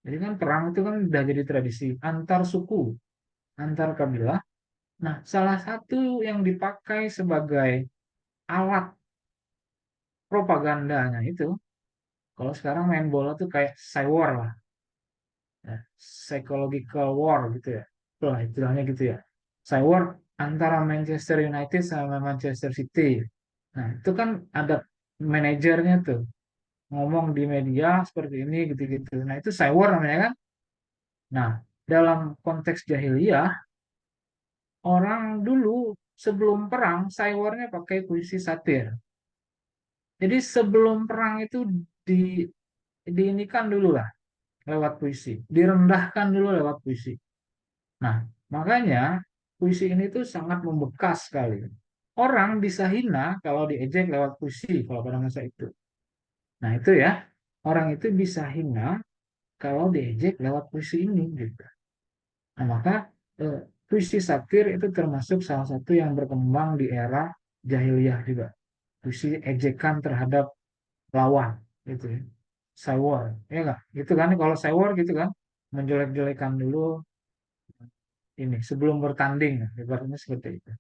jadi kan perang itu kan udah jadi tradisi antar suku, antar kabilah. Nah, salah satu yang dipakai sebagai alat propagandanya itu, kalau sekarang main bola tuh kayak cywar lah, ya, psychological war gitu ya, lah istilahnya gitu ya. Cywar antara Manchester United sama Manchester City. Nah, itu kan ada manajernya tuh ngomong di media seperti ini gitu-gitu. Nah, itu cywar namanya kan. Nah, dalam konteks jahiliyah, orang dulu sebelum perang cywarnya pakai puisi satir. Jadi sebelum perang itu di diinikan dulu lah lewat puisi, direndahkan dulu lewat puisi. Nah, makanya puisi ini tuh sangat membekas sekali. Orang bisa hina kalau diejek lewat puisi kalau pada masa itu. Nah, itu ya, orang itu bisa hina kalau diejek lewat puisi ini gitu. Nah, maka eh, puisi satir itu termasuk salah satu yang berkembang di era jahiliyah juga. Puisi ejekan terhadap lawan gitu ya. Sawar, ya enggak? Gitu kan kalau sawar gitu kan menjelek-jelekan dulu ini sebelum bertanding, ibaratnya seperti itu.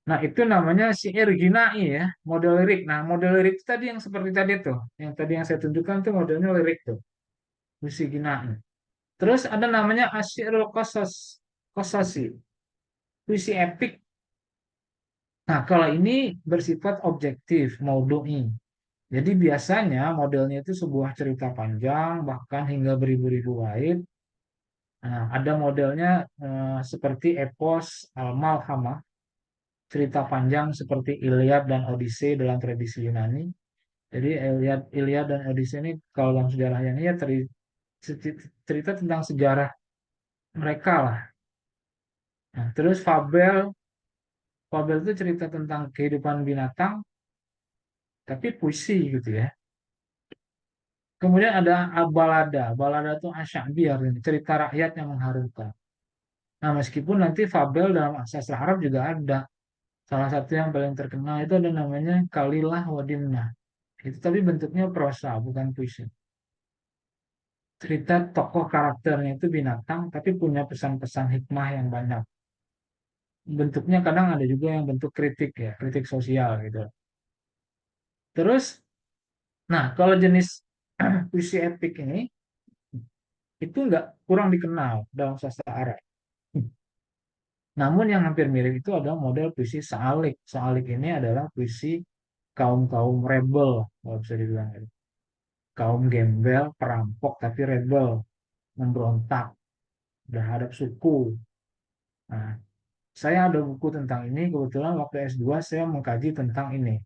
Nah, itu namanya syair ginai ya, model lirik. Nah, model lirik itu tadi yang seperti tadi tuh, yang tadi yang saya tunjukkan tuh modelnya lirik tuh, puisi ginai. Terus ada namanya asyirul qasasi, puisi epik. Nah, kalau ini bersifat objektif, maudu'i. Jadi biasanya modelnya itu sebuah cerita panjang, bahkan hingga beribu-ribu bait. Nah, ada modelnya seperti epos Al-Malhamah, cerita panjang seperti Iliad dan Odyssey dalam tradisi Yunani. Jadi Iliad dan Odyssey ini kalau dalam sejarah yang ya cerita tentang sejarah mereka lah. Nah, terus fabel itu cerita tentang kehidupan binatang, tapi puisi gitu ya. Kemudian ada balada. Balada itu asy'abi artinya cerita rakyat yang mengharukan. Nah, meskipun nanti fabel dalam sastra Arab juga ada. Salah satu yang paling terkenal itu ada namanya Kalilah Wadimnah. Itu tapi bentuknya prosa, bukan puisi. Cerita tokoh karakternya itu binatang, tapi punya pesan-pesan hikmah yang banyak. Bentuknya kadang ada juga yang bentuk kritik ya, kritik sosial gitu. Terus, nah kalau jenis puisi epik ini itu nggak kurang dikenal dalam sastra Arab. Namun yang hampir mirip itu adalah model puisi Saalik. Saalik ini adalah puisi kaum-kaum rebel, kalau bisa dibilang gitu. Kaum gembel, perampok, tapi rebel, memberontak terhadap suku. Nah, saya ada buku tentang ini, kebetulan waktu S2 saya mengkaji tentang ini,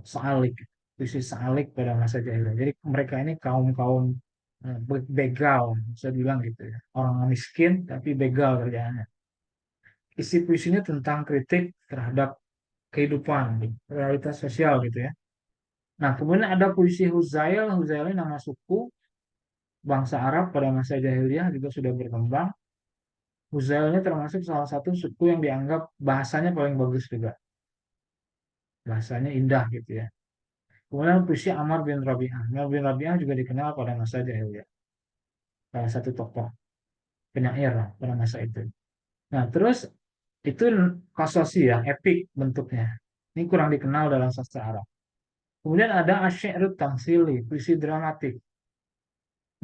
Saalik, puisi Saalik pada masa jahiliyah. Jadi mereka ini kaum-kaum begal, bisa bilang gitu ya. Orang miskin tapi begal kerjaannya. Isi puisinya tentang kritik terhadap kehidupan, realitas sosial gitu ya. Nah, kemudian ada puisi Huzail. Huzail ini nama suku bangsa Arab pada masa jahiliyah juga sudah berkembang. Huzail ini termasuk salah satu suku yang dianggap bahasanya paling bagus juga. Bahasanya indah gitu ya. Kemudian puisi Amr bin Rabi'ah. Amr bin Rabi'ah juga dikenal pada masa jahiliyah. Salah satu tokoh penyair lah pada masa itu. Nah, terus itu kasosi ya, epik bentuknya. Ini kurang dikenal dalam sastra Arab. Kemudian ada asy'rut tamsili, puisi dramatik.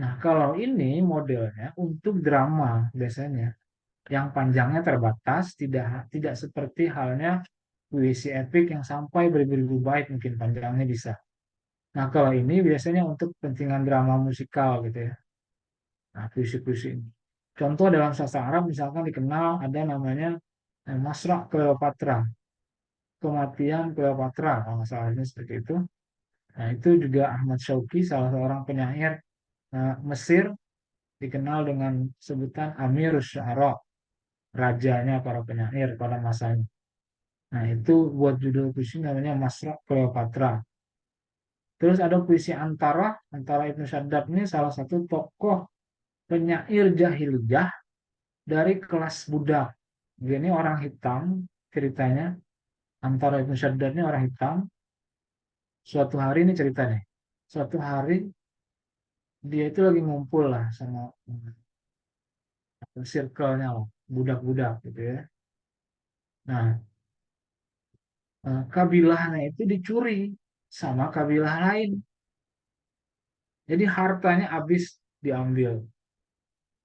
Nah, kalau ini modelnya untuk drama biasanya, yang panjangnya terbatas, tidak tidak seperti halnya puisi epik yang sampai beribu-ribu bait mungkin panjangnya bisa. Nah, kalau ini biasanya untuk kepentingan drama musikal gitu ya. Nah, puisi-puisi ini. Contoh dalam sastra Arab misalkan dikenal ada namanya Masra' Cleopatra, kematian Cleopatra, kalau nggak salahnya seperti itu. Nah, itu juga Ahmad Syauqi, salah seorang penyair Mesir, dikenal dengan sebutan Amirus Syu'ara, rajanya para penyair pada masanya. Nah, itu buat judul puisi namanya Masra' Cleopatra. Terus ada puisi Antara. Antara Ibnu Shaddad ini salah satu tokoh penyair jahiliyah dari kelas budak. Dia ini orang hitam ceritanya. Antara Ibnu Shaddad ini orang hitam. Suatu hari ini ceritanya. Suatu hari dia itu lagi ngumpul lah sama circle-nya lah, budak-budak gitu ya. Nah, kabilahnya itu dicuri sama kabilah lain. Jadi hartanya habis diambil.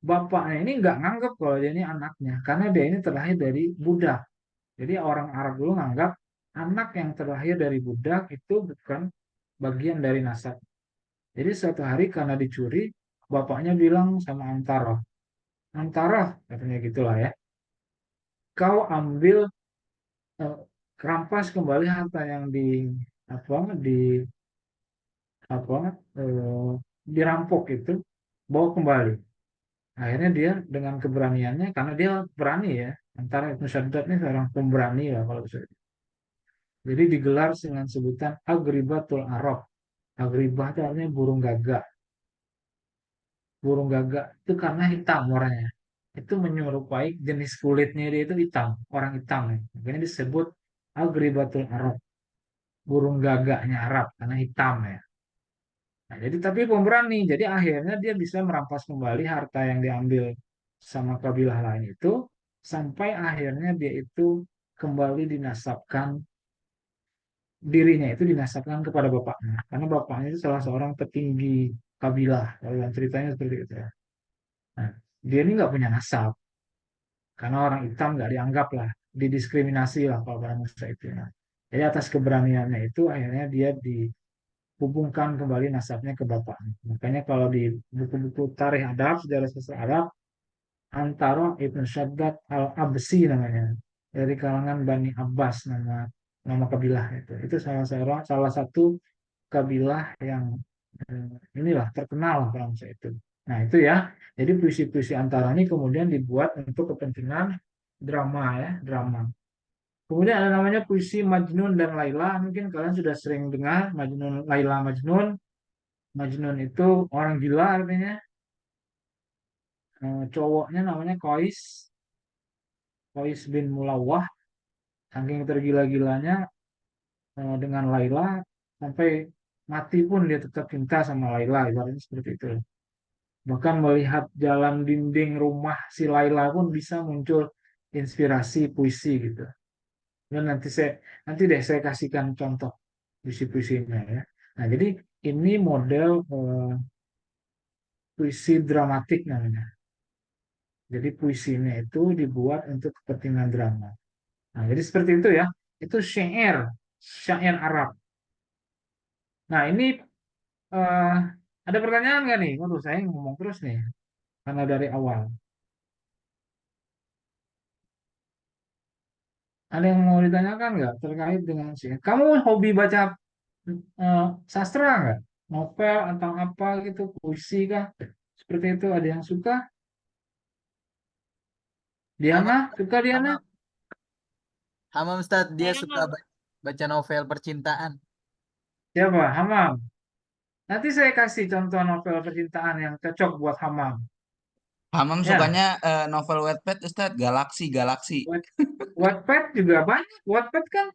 Bapaknya ini nggak nganggap kalau dia ini anaknya, karena dia ini terlahir dari budak. Jadi orang Arab dulu nganggap anak yang terlahir dari budak itu bukan bagian dari nasab. Jadi suatu hari karena dicuri, bapaknya bilang sama Antara, Antara katanya gitulah ya, kau ambil eh, rampas kembali harta yang apa di apa eh, dirampok itu, bawa kembali. Akhirnya dia dengan keberaniannya, karena dia berani ya, antara Ibnu Shaddad ini seorang pemberani lah kalau bisa. Jadi digelar dengan sebutan Agribatul Arab. Agribah itu artinya burung gagak. Burung gagak itu karena hitam warnanya. Itu menyerupai jenis kulitnya dia itu hitam, orang hitam ya. Makanya disebut Agribatul Arab, burung gagaknya Arab karena hitam ya. Nah, jadi tapi pemberani, jadi akhirnya dia bisa merampas kembali harta yang diambil sama kabilah lain itu, sampai akhirnya dia itu kembali dinasabkan, dirinya itu dinasabkan kepada bapaknya, karena bapaknya itu salah seorang petinggi kabilah, kalau dalam ceritanya seperti itu ya. Nah, dia ini nggak punya nasab, karena orang hitam nggak dianggap lah, didiskriminasi lah kalau pada masa itu ya. Jadi atas keberaniannya itu akhirnya dia hubungkan kembali nasabnya ke bapaknya. Makanya kalau di buku-buku tarikh Arab, sejarah sastra Arab, Antara Ibnu Shaddad Al-Absi namanya, dari kalangan Bani Abbas, nama kabilah itu. Itu salah satu kabilah yang inilah terkenal pada masa itu. Nah itu ya, jadi puisi-puisi Antara ini kemudian dibuat untuk kepentingan drama ya, drama. Kemudian ada namanya puisi Majnun dan Laila. Mungkin kalian sudah sering dengar Majnun, Laila Majnun. Majnun itu orang gila artinya. Cowoknya namanya Qais bin Mulawah. Saking tergila-gilanya dengan Laila sampai mati pun dia tetap cinta sama Laila. Ibaratnya seperti itu. Bahkan melihat jalan dinding rumah si Laila pun bisa muncul inspirasi puisi gitu. Dan nanti deh saya kasihkan contoh puisi-puisinya ya. Nah, jadi ini model puisi dramatik namanya. Jadi puisinya itu dibuat untuk kepentingan drama. Nah, jadi seperti itu ya. Itu syair, syair Arab. Nah, ini eh, ada pertanyaan nggak nih? Waduh, saya ngomong terus nih, karena dari awal. Ada yang mau ditanyakan nggak terkait dengan syair? Kamu hobi baca eh, sastra nggak? Novel atau apa gitu, puisi kah? Seperti itu, ada yang suka? Hamam, Diana, suka Diana? Hamam, Hamam Ustadz, dia suka baca novel percintaan. Siapa? Hamam. Nanti saya kasih contoh novel percintaan yang cocok buat Hamam. Hamam Ya, sukanya novel Wattpad Ustadz, Galaksi Galaksi. Wat- Wattpad juga banyak. Wattpad kan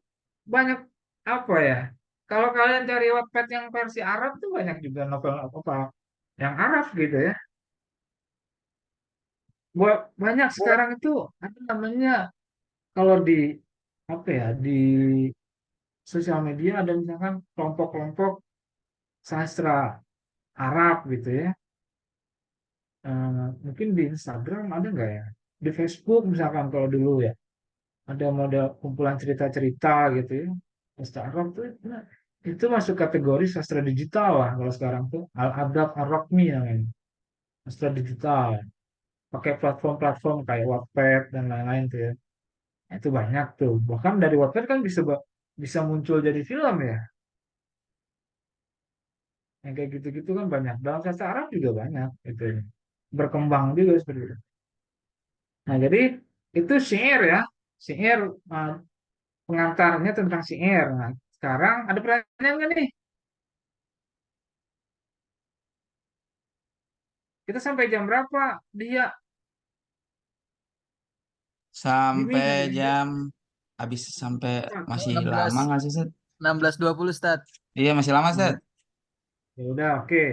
banyak apa ya? Kalau kalian cari Wattpad yang versi Arab tuh banyak juga novel apa yang Arab gitu ya. Banyak sekarang itu ada namanya kalau di apa ya di sosial media ada misalkan kelompok-kelompok sastra Arab gitu ya. Mungkin di Instagram ada nggak ya? Di Facebook misalkan kalau dulu ya ada model kumpulan cerita-cerita gitu ya. Sastra Arab tuh itu masuk kategori sastra digital lah kalau sekarang tuh Al-Adab Ar-Rakmi namanya. Sastra digital. Pakai platform-platform kayak Wattpad dan lain-lain tuh ya. Nah, itu banyak tuh. Bahkan dari Wattpad kan bisa muncul jadi film ya. Yang kayak gitu-gitu kan banyak. Dalam sastra Arab juga banyak itu. Berkembang juga seperti itu. Nah, jadi itu syair ya. Syair uh, pengantarnya tentang syair. Nah, sekarang ada pertanyaan nggak nih? Kita sampai jam berapa? Dia, Sampai Jimmy. jam habis sampai masih lama 16, nggak sih Ustadz? 16.20 Ustadz. Iya masih lama Ustadz. Ya udah, oke.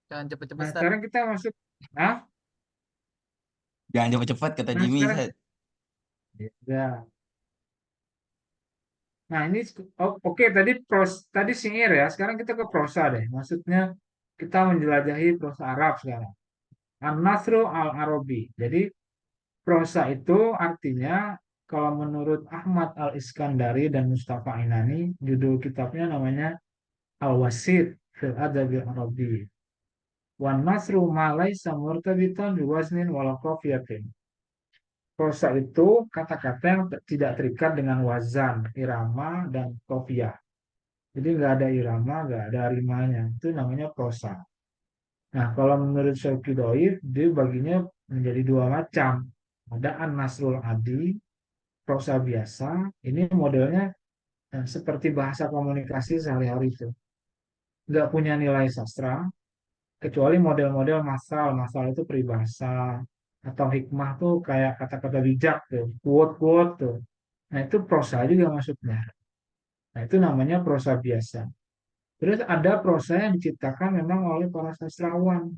Jangan cepet-cepet Nah, Ustadz. sekarang kita masuk. Nah, Jangan cepet-cepet kata nah Jimmy sekarang. Ustadz. Ya udah. Nah, ini oke tadi syair ya. Sekarang kita ke prosa deh. Maksudnya kita menjelajahi prosa Arab sekarang. An-Nasru al-Arabi. Jadi prosa itu artinya kalau menurut Ahmad Al-Iskandari dan Mustafa Ainani, judul kitabnya namanya Al-Wasit fil Adabil Arabi. Wan Nasru ma laisa murtabitan biwaznin wala qafiyatin. Prosa itu kata-kata yang tidak terikat dengan wazan, irama, dan qafiyah. Jadi nggak ada irama, nggak ada rimanya. Itu namanya prosa. Nah, kalau menurut Syekh Doib, dia baginya menjadi dua macam. Ada An-Nasrul Adi, prosa biasa. Ini modelnya seperti bahasa komunikasi sehari-hari itu. Nggak punya nilai sastra, kecuali model-model masal. Masal itu peribahasa. Atau hikmah tuh kayak kata-kata bijak tuh. Quote-quote tuh. Nah, itu prosa juga maksudnya. Nah, itu namanya prosa biasa. Terus ada prosa yang diciptakan memang oleh para sastrawan.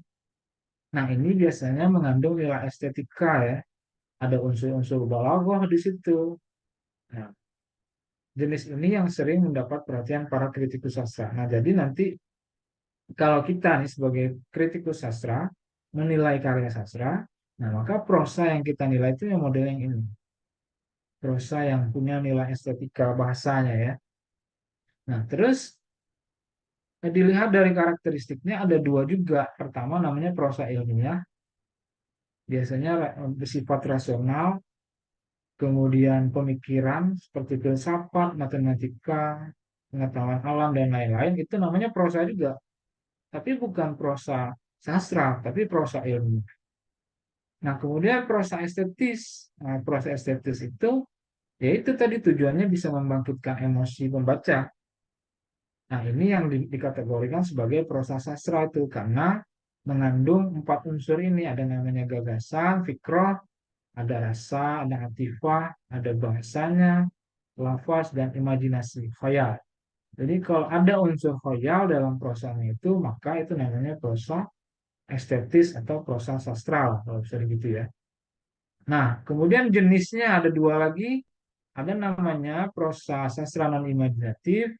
Nah, ini biasanya mengandung nilai estetika ya. Ada unsur-unsur balaghah di situ. Nah, jenis ini yang sering mendapat perhatian para kritikus sastra. Nah, jadi nanti kalau kita nih sebagai kritikus sastra menilai karya sastra, nah maka prosa yang kita nilai itu yang model yang ini. Prosa yang punya nilai estetika bahasanya ya. Nah, terus dilihat dari karakteristiknya ada dua juga. Pertama namanya prosa ilmiah, biasanya bersifat rasional, kemudian pemikiran seperti filsafat, matematika, pengetahuan alam dan lain-lain itu namanya prosa juga. Tapi bukan prosa sastra, tapi prosa ilmu. Nah, kemudian prosa estetis. Nah, prosa estetis itu yaitu tadi tujuannya bisa membangkitkan emosi pembaca. Nah, ini yang dikategorikan sebagai prosa sastra itu karena mengandung empat unsur ini. Ada namanya gagasan, fikroh, ada rasa, ada atifah, ada bahasanya, lafaz, dan imajinasi, khayal. Jadi kalau ada unsur khayal dalam prosanya itu, maka itu namanya prosa estetis atau prosa sastral, kalau bisa begitu ya. Nah, kemudian jenisnya ada dua lagi, ada namanya prosa sastra non imajinatif,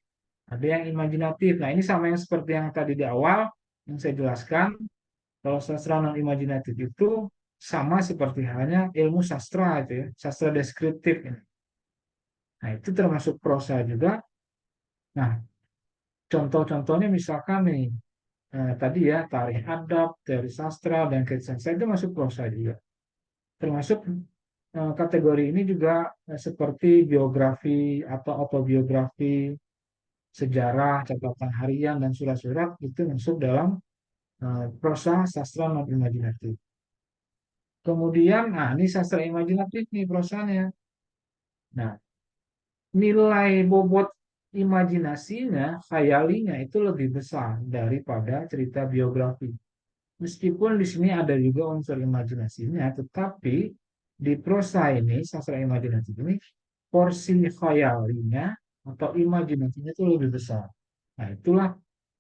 ada yang imajinatif. Nah, ini sama yang seperti yang tadi di awal yang saya jelaskan. Kalau sastra non imajinatif itu sama seperti halnya ilmu sastra itu ya, sastra deskriptif ini. Nah, itu termasuk prosa juga. Nah, contoh-contohnya misalkan nih, tadi ya, tarikh adab, teori sastra, dan kritik sastra itu masuk prosa juga. Termasuk kategori ini juga seperti biografi atau autobiografi, sejarah, catatan harian, dan surat-surat itu masuk dalam prosa sastra non imajinatif. Kemudian, nah ini sastra imajinatif nih prosanya. Nah, nilai bobot imajinasinya, khayalinya itu lebih besar daripada cerita biografi. Meskipun di sini ada juga unsur imajinasinya, tetapi di prosa ini, sastra imajinatif ini, porsi khayalinya atau imajinasinya itu lebih besar. Nah, itulah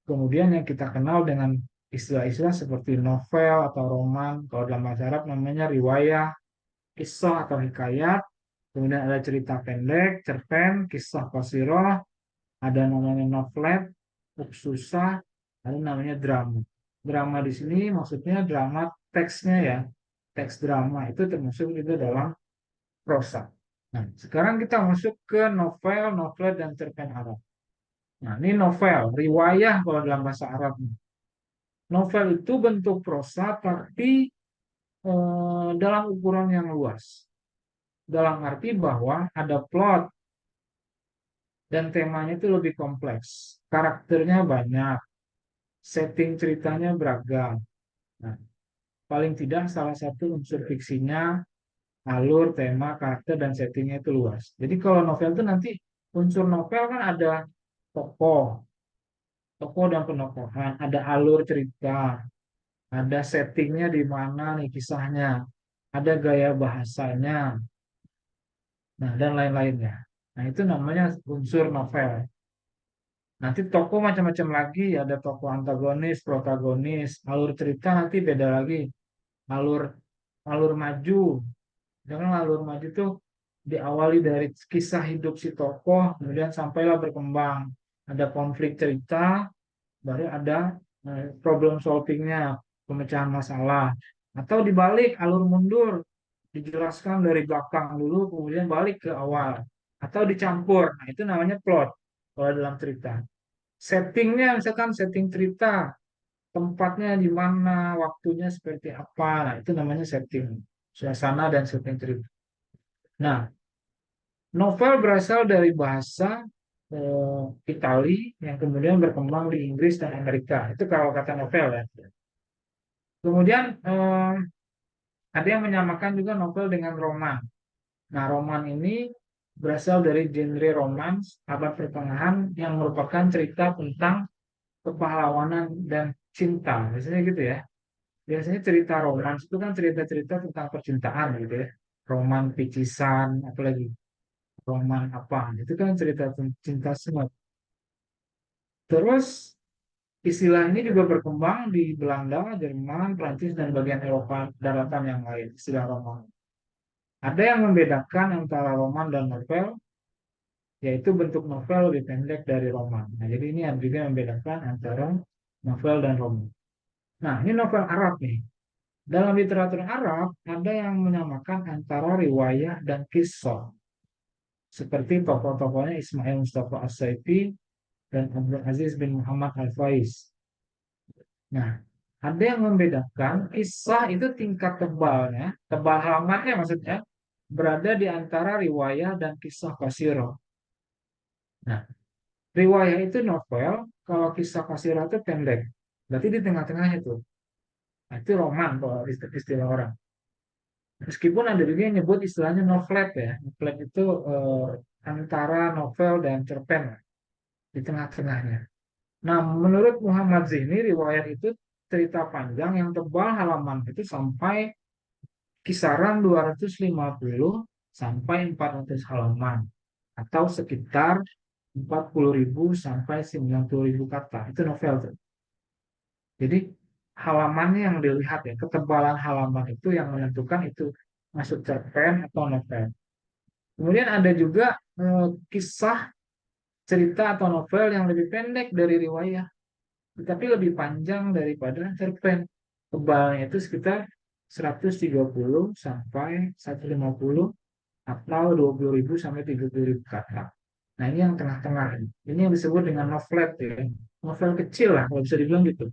kemudian yang kita kenal dengan istilah-istilah seperti novel atau roman. Kalau dalam bahasa Arab namanya riwayah, kisah atau hikayat. Kemudian ada cerita pendek, cerpen, kisah qasirah, ada namanya novelet, uksusah, ada namanya drama. Drama di sini maksudnya drama teksnya ya, teks drama itu termasuk juga dalam prosa. Nah, sekarang kita masuk ke novel, novelet, dan cerpen Arab. Nah, ini novel, riwayah kalau dalam bahasa Arab. Novel itu bentuk prosa tapi dalam ukuran yang luas. Dalam arti bahwa ada plot dan temanya itu lebih kompleks. Karakternya banyak, setting ceritanya beragam. Nah, paling tidak salah satu unsur fiksinya, alur, tema, karakter, dan settingnya itu luas. Jadi kalau novel itu nanti unsur novel kan ada tokoh, tokoh dan penokohan, ada alur cerita, ada settingnya di mana nih kisahnya, ada gaya bahasanya, nah dan lain-lainnya. Nah itu namanya unsur novel. Nanti tokoh macam-macam lagi, ada tokoh antagonis, protagonis, alur cerita nanti beda lagi. Alur alur maju, jangan alur maju itu diawali dari kisah hidup si tokoh, kemudian sampailah berkembang. Ada konflik cerita, baru ada problem solvingnya, pemecahan masalah. Atau dibalik, alur mundur, dijelaskan dari belakang dulu, kemudian balik ke awal. Atau dicampur, nah itu namanya plot kalau dalam cerita. Settingnya, misalkan setting cerita, tempatnya di mana, waktunya seperti apa, nah itu namanya setting, suasana dan setting cerita. Nah, novel berasal dari bahasa Itali yang kemudian berkembang di Inggris dan Amerika. Itu kalau kata novel ya. Kemudian ada yang menyamakan juga novel dengan roman. Nah, roman ini berasal dari genre romans abad pertengahan yang merupakan cerita tentang kepahlawanan dan cinta. Biasanya gitu ya. Biasanya cerita romans itu kan cerita-cerita tentang percintaan gitu ya. Roman picisan, apalagi roman apa. Itu kan cerita cinta semua. Terus istilah ini juga berkembang di Belanda, Jerman, Prancis, dan bagian Eropa daratan yang lain, istilah roman. Ada yang membedakan antara roman dan novel, yaitu bentuk novel lebih pendek dari roman. Nah, jadi ini yang juga membedakan antara novel dan roman. Nah, ini novel Arab nih. Dalam literatur Arab, ada yang menyamakan antara riwayah dan kisah. Seperti tokoh-tokohnya Ismail Mustafa As-Saifi dan Abdul Aziz bin Muhammad Al-Faiz. Nah, ada yang membedakan kisah itu tingkat tebalnya, tebal halamannya maksudnya, berada di antara riwayah dan kisah qasirah. Nah, riwayah itu novel, kalau kisah qasirah itu pendek. Berarti di tengah-tengah itu. Nah, itu roman kalau istilah orang. Meskipun ada juga yang nyebut istilahnya novelet ya. Novelet itu antara novel dan cerpen di tengah-tengahnya. Nah, menurut Muhammad Zihni, riwayat itu cerita panjang yang tebal halaman itu sampai kisaran 250 sampai 400 halaman atau sekitar 40.000 sampai 90.000 kata. Itu novel tuh. Jadi halamannya yang dilihat ya, ketebalan halaman itu yang menentukan itu masuk cerpen atau novel. Kemudian ada juga kisah cerita atau novel yang lebih pendek dari riwayah, tetapi lebih panjang daripada cerpen. tebalnya itu sekitar 130 sampai 150 atau 20.000 sampai 30.000 kata. Nah, ini yang tengah-tengah. Ini yang disebut dengan novelet ya. Novel kecil lah, kalau bisa dibilang gitu.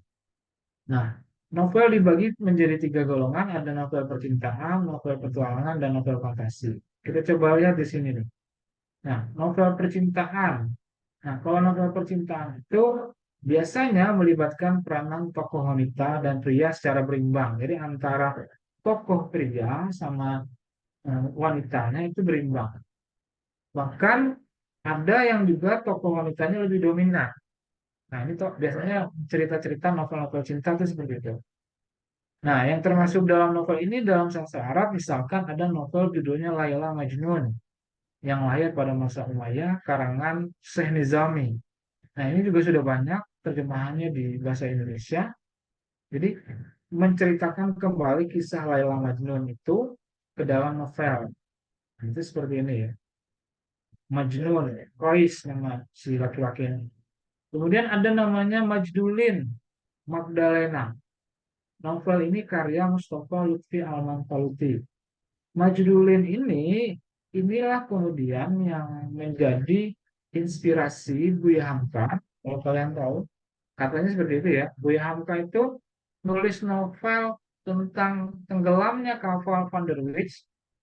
Nah, novel dibagi menjadi 3 golongan, ada novel percintaan, novel petualangan, dan novel fantasi. Kita coba lihat di sini nih. Nah, novel percintaan. Nah, kalau novel percintaan itu biasanya melibatkan peranan tokoh wanita dan pria secara berimbang. Jadi antara tokoh pria sama wanitanya itu berimbang. Bahkan ada yang juga tokoh wanitanya lebih dominan. Nah, ini tuh biasanya cerita-cerita novel-novel cinta itu seperti itu. Nah, yang termasuk dalam novel ini dalam sastra Arab misalkan ada novel judulnya Laila Majnun yang lahir pada masa Umayyah karangan Syekh Nizami. Nah, ini juga sudah banyak terjemahannya di bahasa Indonesia. Jadi menceritakan kembali kisah Laila Majnun itu ke dalam novel. Nah, itu seperti ini ya. Majnun, Qais nama si laki-laki ini. Kemudian ada namanya Majdulin, Magdalena. Novel ini karya Mustafa Lutfi Al-Manfaluti. Majdulin inilah kemudian yang menjadi inspirasi Buya Hamka. Kalau kalian tahu, katanya seperti itu ya. Buya Hamka itu nulis novel tentang tenggelamnya kapal Van der Wijk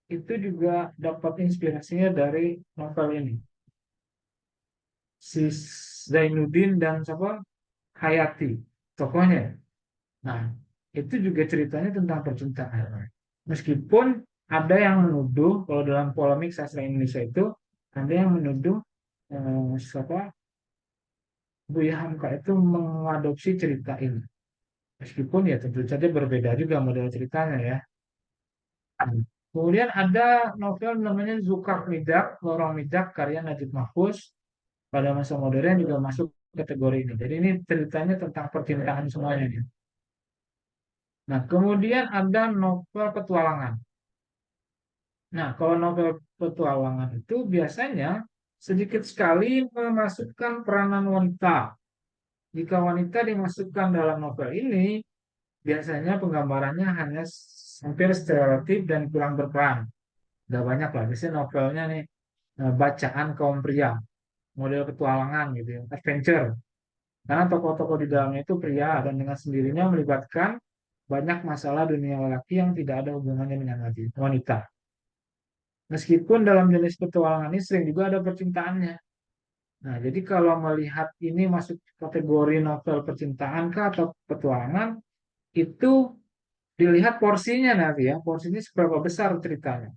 itu juga dapat inspirasinya dari novel ini. Si Zainuddin dan siapa? Hayati, tokohnya. Nah, itu juga ceritanya tentang percintaan. Meskipun ada yang menuduh, kalau dalam polemik sastra Indonesia itu, ada yang menuduh siapa Buya Hamka itu mengadopsi cerita ini. Meskipun ya tentu saja berbeda juga model ceritanya ya. Kemudian ada novel namanya Zukak Midak, Lorong Midak, karya Najib Mahfuz. Pada masa modern juga masuk kategori ini. Jadi ini ceritanya tentang percintaan semuanya nih. Nah, kemudian ada novel petualangan. Nah, kalau novel petualangan itu biasanya sedikit sekali memasukkan peranan wanita. Jika wanita dimasukkan dalam novel ini, biasanya penggambarannya hanya hampir stereotip dan kurang berperan. Gak banyak lah, biasanya novelnya nih bacaan kaum pria, model petualangan gitu ya, adventure. Karena tokoh-tokoh di dalamnya itu pria dan dengan sendirinya melibatkan banyak masalah dunia lelaki yang tidak ada hubungannya dengan wanita. Meskipun dalam jenis petualangan ini sering juga ada percintaannya. Nah, jadi kalau melihat ini masuk kategori novel percintaan kah atau petualangan, itu dilihat porsinya nanti ya, porsinya seberapa besar ceritanya.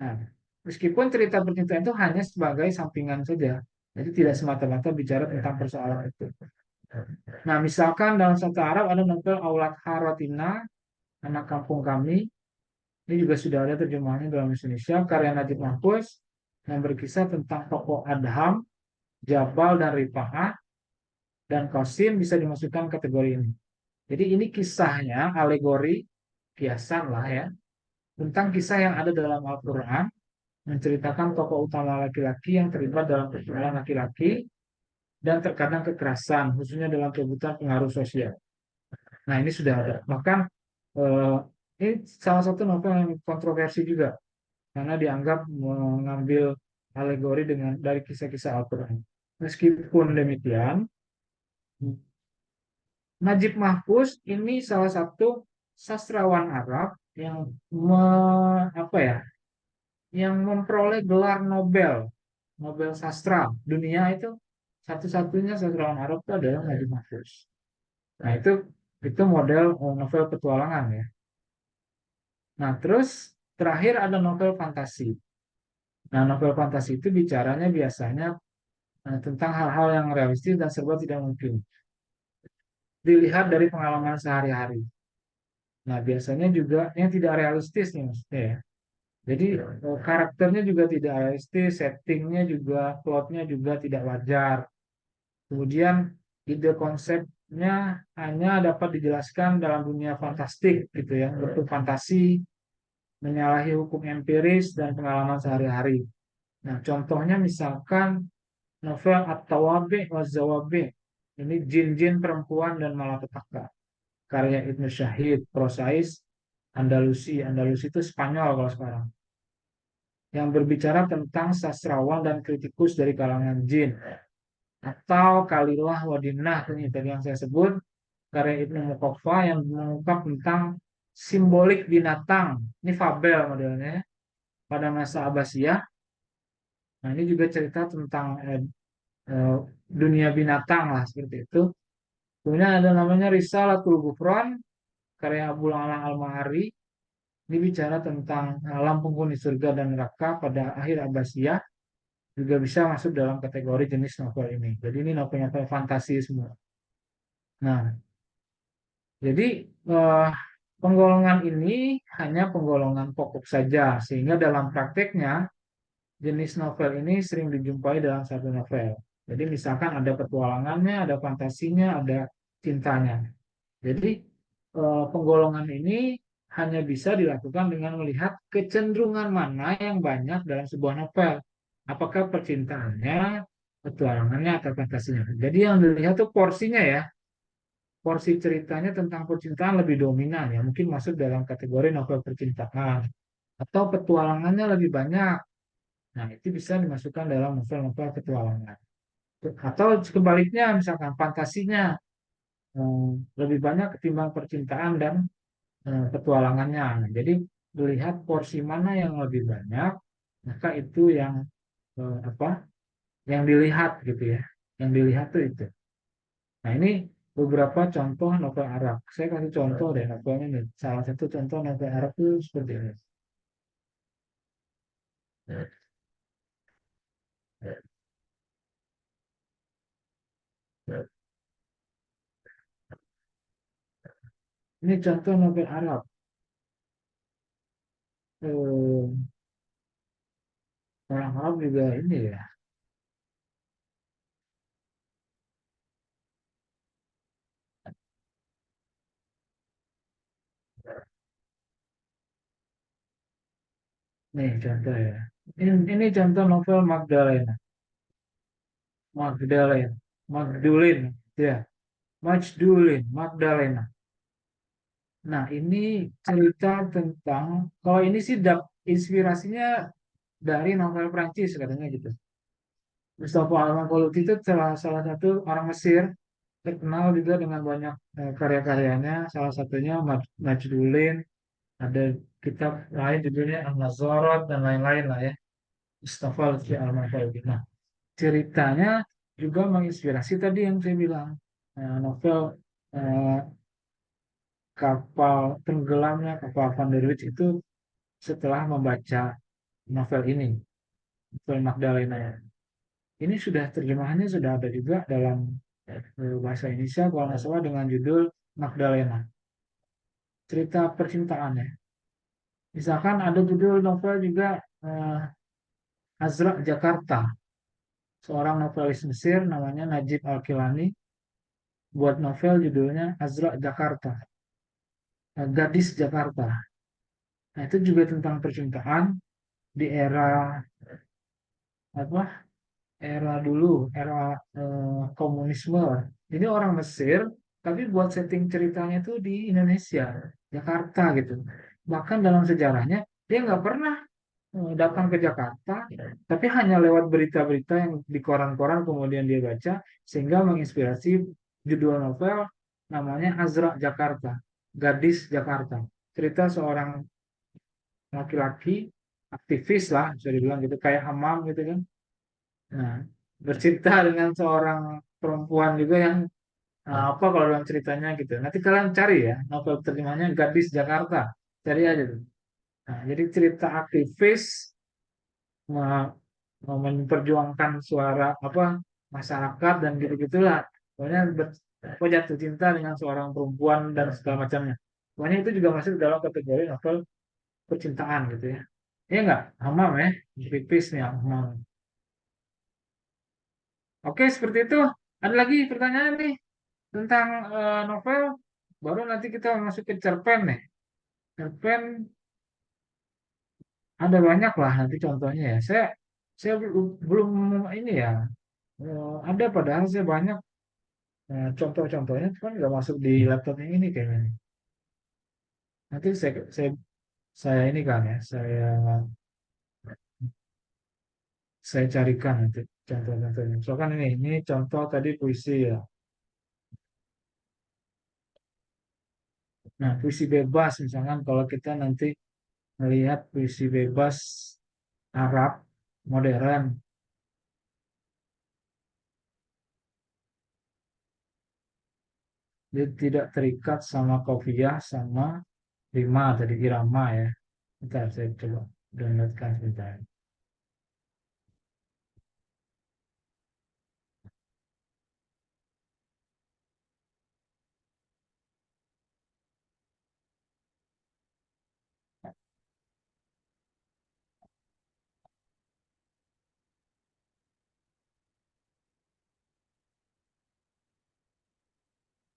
Nah, meskipun cerita percintaan itu hanya sebagai sampingan saja, jadi tidak semata-mata bicara tentang persoalan itu. Nah, misalkan dalam satu Arab ada novel Aulat Harotina, Anak Kampung Kami. Ini juga sudah ada terjemahannya dalam bahasa Indonesia, karya Najib Mahfuz yang berkisah tentang tokoh Adham, Jabal, dan Rifa'ah, dan Qasim bisa dimasukkan kategori ini. Jadi ini kisahnya, alegori, kiasan lah ya, tentang kisah yang ada dalam Al-Quran, menceritakan tokoh utama laki-laki yang terlibat dalam persoalan laki-laki, dan terkadang kekerasan, khususnya dalam kebutuhan pengaruh sosial. Nah, ini sudah ada. Bahkan eh, ini salah satu novel yang kontroversi juga karena dianggap mengambil alegori dari kisah-kisah Al-Quran. Meskipun demikian, Najib Mahfuz ini salah satu sastrawan Arab yang apa ya, yang memperoleh gelar Nobel, Nobel sastra dunia itu satu-satunya sastrawan Arab itu adalah Najib Mahfuz. Nah, itu model novel petualangan ya. Nah, terus terakhir ada novel fantasi. Nah, novel fantasi itu bicaranya biasanya tentang hal-hal yang realistis dan serba tidak mungkin. Dilihat dari pengalaman sehari-hari. Nah, biasanya juga yang tidak realistis nih maksudnya ya. Jadi karakternya juga tidak realistis, settingnya juga, plotnya juga tidak wajar. Kemudian ide konsepnya hanya dapat dijelaskan dalam dunia fantastik gitu ya, bentuk fantasi, menyalahi hukum empiris dan pengalaman sehari-hari. Nah, contohnya misalkan novel At-Tawabi wa Zawabi. Ini jin-jin perempuan dan malapetaka. karya Ibnu Syahid, prosais Andalusi. Andalusi itu Spanyol kalau sekarang. Yang berbicara tentang sastrawan dan kritikus dari kalangan jin. Atau Kalilah Wadimnah, ini tadi yang saya sebut, karya Ibnu Muqaffa yang mengungkap tentang simbolik binatang. Ini fabel modelnya pada masa Abbasiyah. Nah, ini juga cerita tentang eh, dunia binatang lah seperti itu. Kemudian ada namanya Risalatul Ghufran karya Abu Ala Al-Ma'ari. Ini bicara tentang alam penghuni surga dan neraka pada akhir Abbasiyah, juga bisa masuk dalam kategori jenis novel ini. Jadi ini novel-novel fantasi semua. Nah, jadi eh, penggolongan ini hanya penggolongan pokok saja, sehingga dalam prakteknya jenis novel ini sering dijumpai dalam satu novel. Jadi misalkan ada petualangannya, ada fantasinya, ada cintanya. Jadi penggolongan ini hanya bisa dilakukan dengan melihat kecenderungan mana yang banyak dalam sebuah novel. Apakah percintaannya, petualangannya, atau fantasinya. Jadi yang dilihat tuh porsinya ya. Porsi ceritanya tentang percintaan lebih dominan ya. Mungkin masuk dalam kategori novel percintaan. Atau petualangannya lebih banyak. Nah, itu bisa dimasukkan dalam novel-novel petualangan. Atau sebaliknya, misalkan fantasinya lebih banyak ketimbang percintaan dan petualangannya. Nah, jadi melihat porsi mana yang lebih banyak, maka itu yang apa? Yang dilihat gitu ya. Yang dilihat tuh itu. Nah, ini beberapa contoh novel Arab. Saya kasih contoh deh novelnya nih. Salah satu contoh novel Arab itu seperti ini. Ini contoh novel Arab. Eh, Orang Arab juga ini ya. Nih contoh ya. Ini contoh novel Magdalena. Magdalena. Magdulin. Ya. Magdalena. Nah, ini cerita tentang, kalau ini sih inspirasinya dari novel Prancis katanya gitu. Mustafa Al-Maghribi itu salah satu orang Mesir, terkenal juga dengan banyak karya-karyanya. Salah satunya Majdulin, ada kitab lain judulnya An-Nazarat dan lain-lain lah ya. Mustafa Al-Maghribi. Nah, ceritanya juga menginspirasi tadi yang saya bilang, novel eh, kapal tenggelamnya kapal Van der Wijk itu setelah membaca novel ini, novel Magdalena ya. Ini sudah terjemahannya sudah ada juga dalam bahasa Indonesia kalau nggak salah dengan judul Magdalena, cerita percintaan ya. Misalkan ada judul novel juga Azra Jakarta, seorang novelis Mesir namanya Najib Al-Kilani buat novel judulnya Azra Jakarta, Gadis Jakarta. Nah, itu juga tentang percintaan di era apa? Era dulu, era komunisme lah. Jadi orang Mesir, tapi buat setting ceritanya itu di Indonesia, Jakarta gitu. Bahkan dalam sejarahnya dia nggak pernah datang ke Jakarta, tapi hanya lewat berita-berita yang di koran-koran kemudian dia baca, sehingga menginspirasi judul novel namanya Azra Jakarta, Gadis Jakarta. Cerita seorang laki-laki aktivis lah, bisa dibilang gitu, kayak Hamam gitu kan. Nah, bercerita dengan seorang perempuan juga yang apa kalau dalam ceritanya gitu. Nanti kalian cari ya novel terjemahnya Gadis Jakarta, cari aja tuh. Nah, jadi cerita aktivis me- memperjuangkan suara apa masyarakat dan gitu-gitulah. Pokoknya apa jatuh cinta dengan seorang perempuan dan segala macamnya. Pokoknya itu juga masuk dalam kategori novel percintaan gitu ya. Iya nggak? Hamam ya, aktivis nih Hamam. Oke, seperti itu. Ada lagi pertanyaan nih tentang novel. Baru nanti kita masuk ke cerpen nih. Cerpen ada banyak lah nanti contohnya ya. Saya belum ini ya. Ada padahal saya banyak Nah, contoh-contohnya kan nggak masuk di laptop yang ini kayaknya nih. Nanti saya ini kan ya, saya carikan nanti contoh-contohnya. Misalkan ini contoh tadi puisi ya. Nah, puisi bebas misalkan kalau kita nanti melihat puisi bebas Arab modern, dia tidak terikat sama kopiah sama rima tadi irama ya. Bentar, saya coba downloadkan sebentar.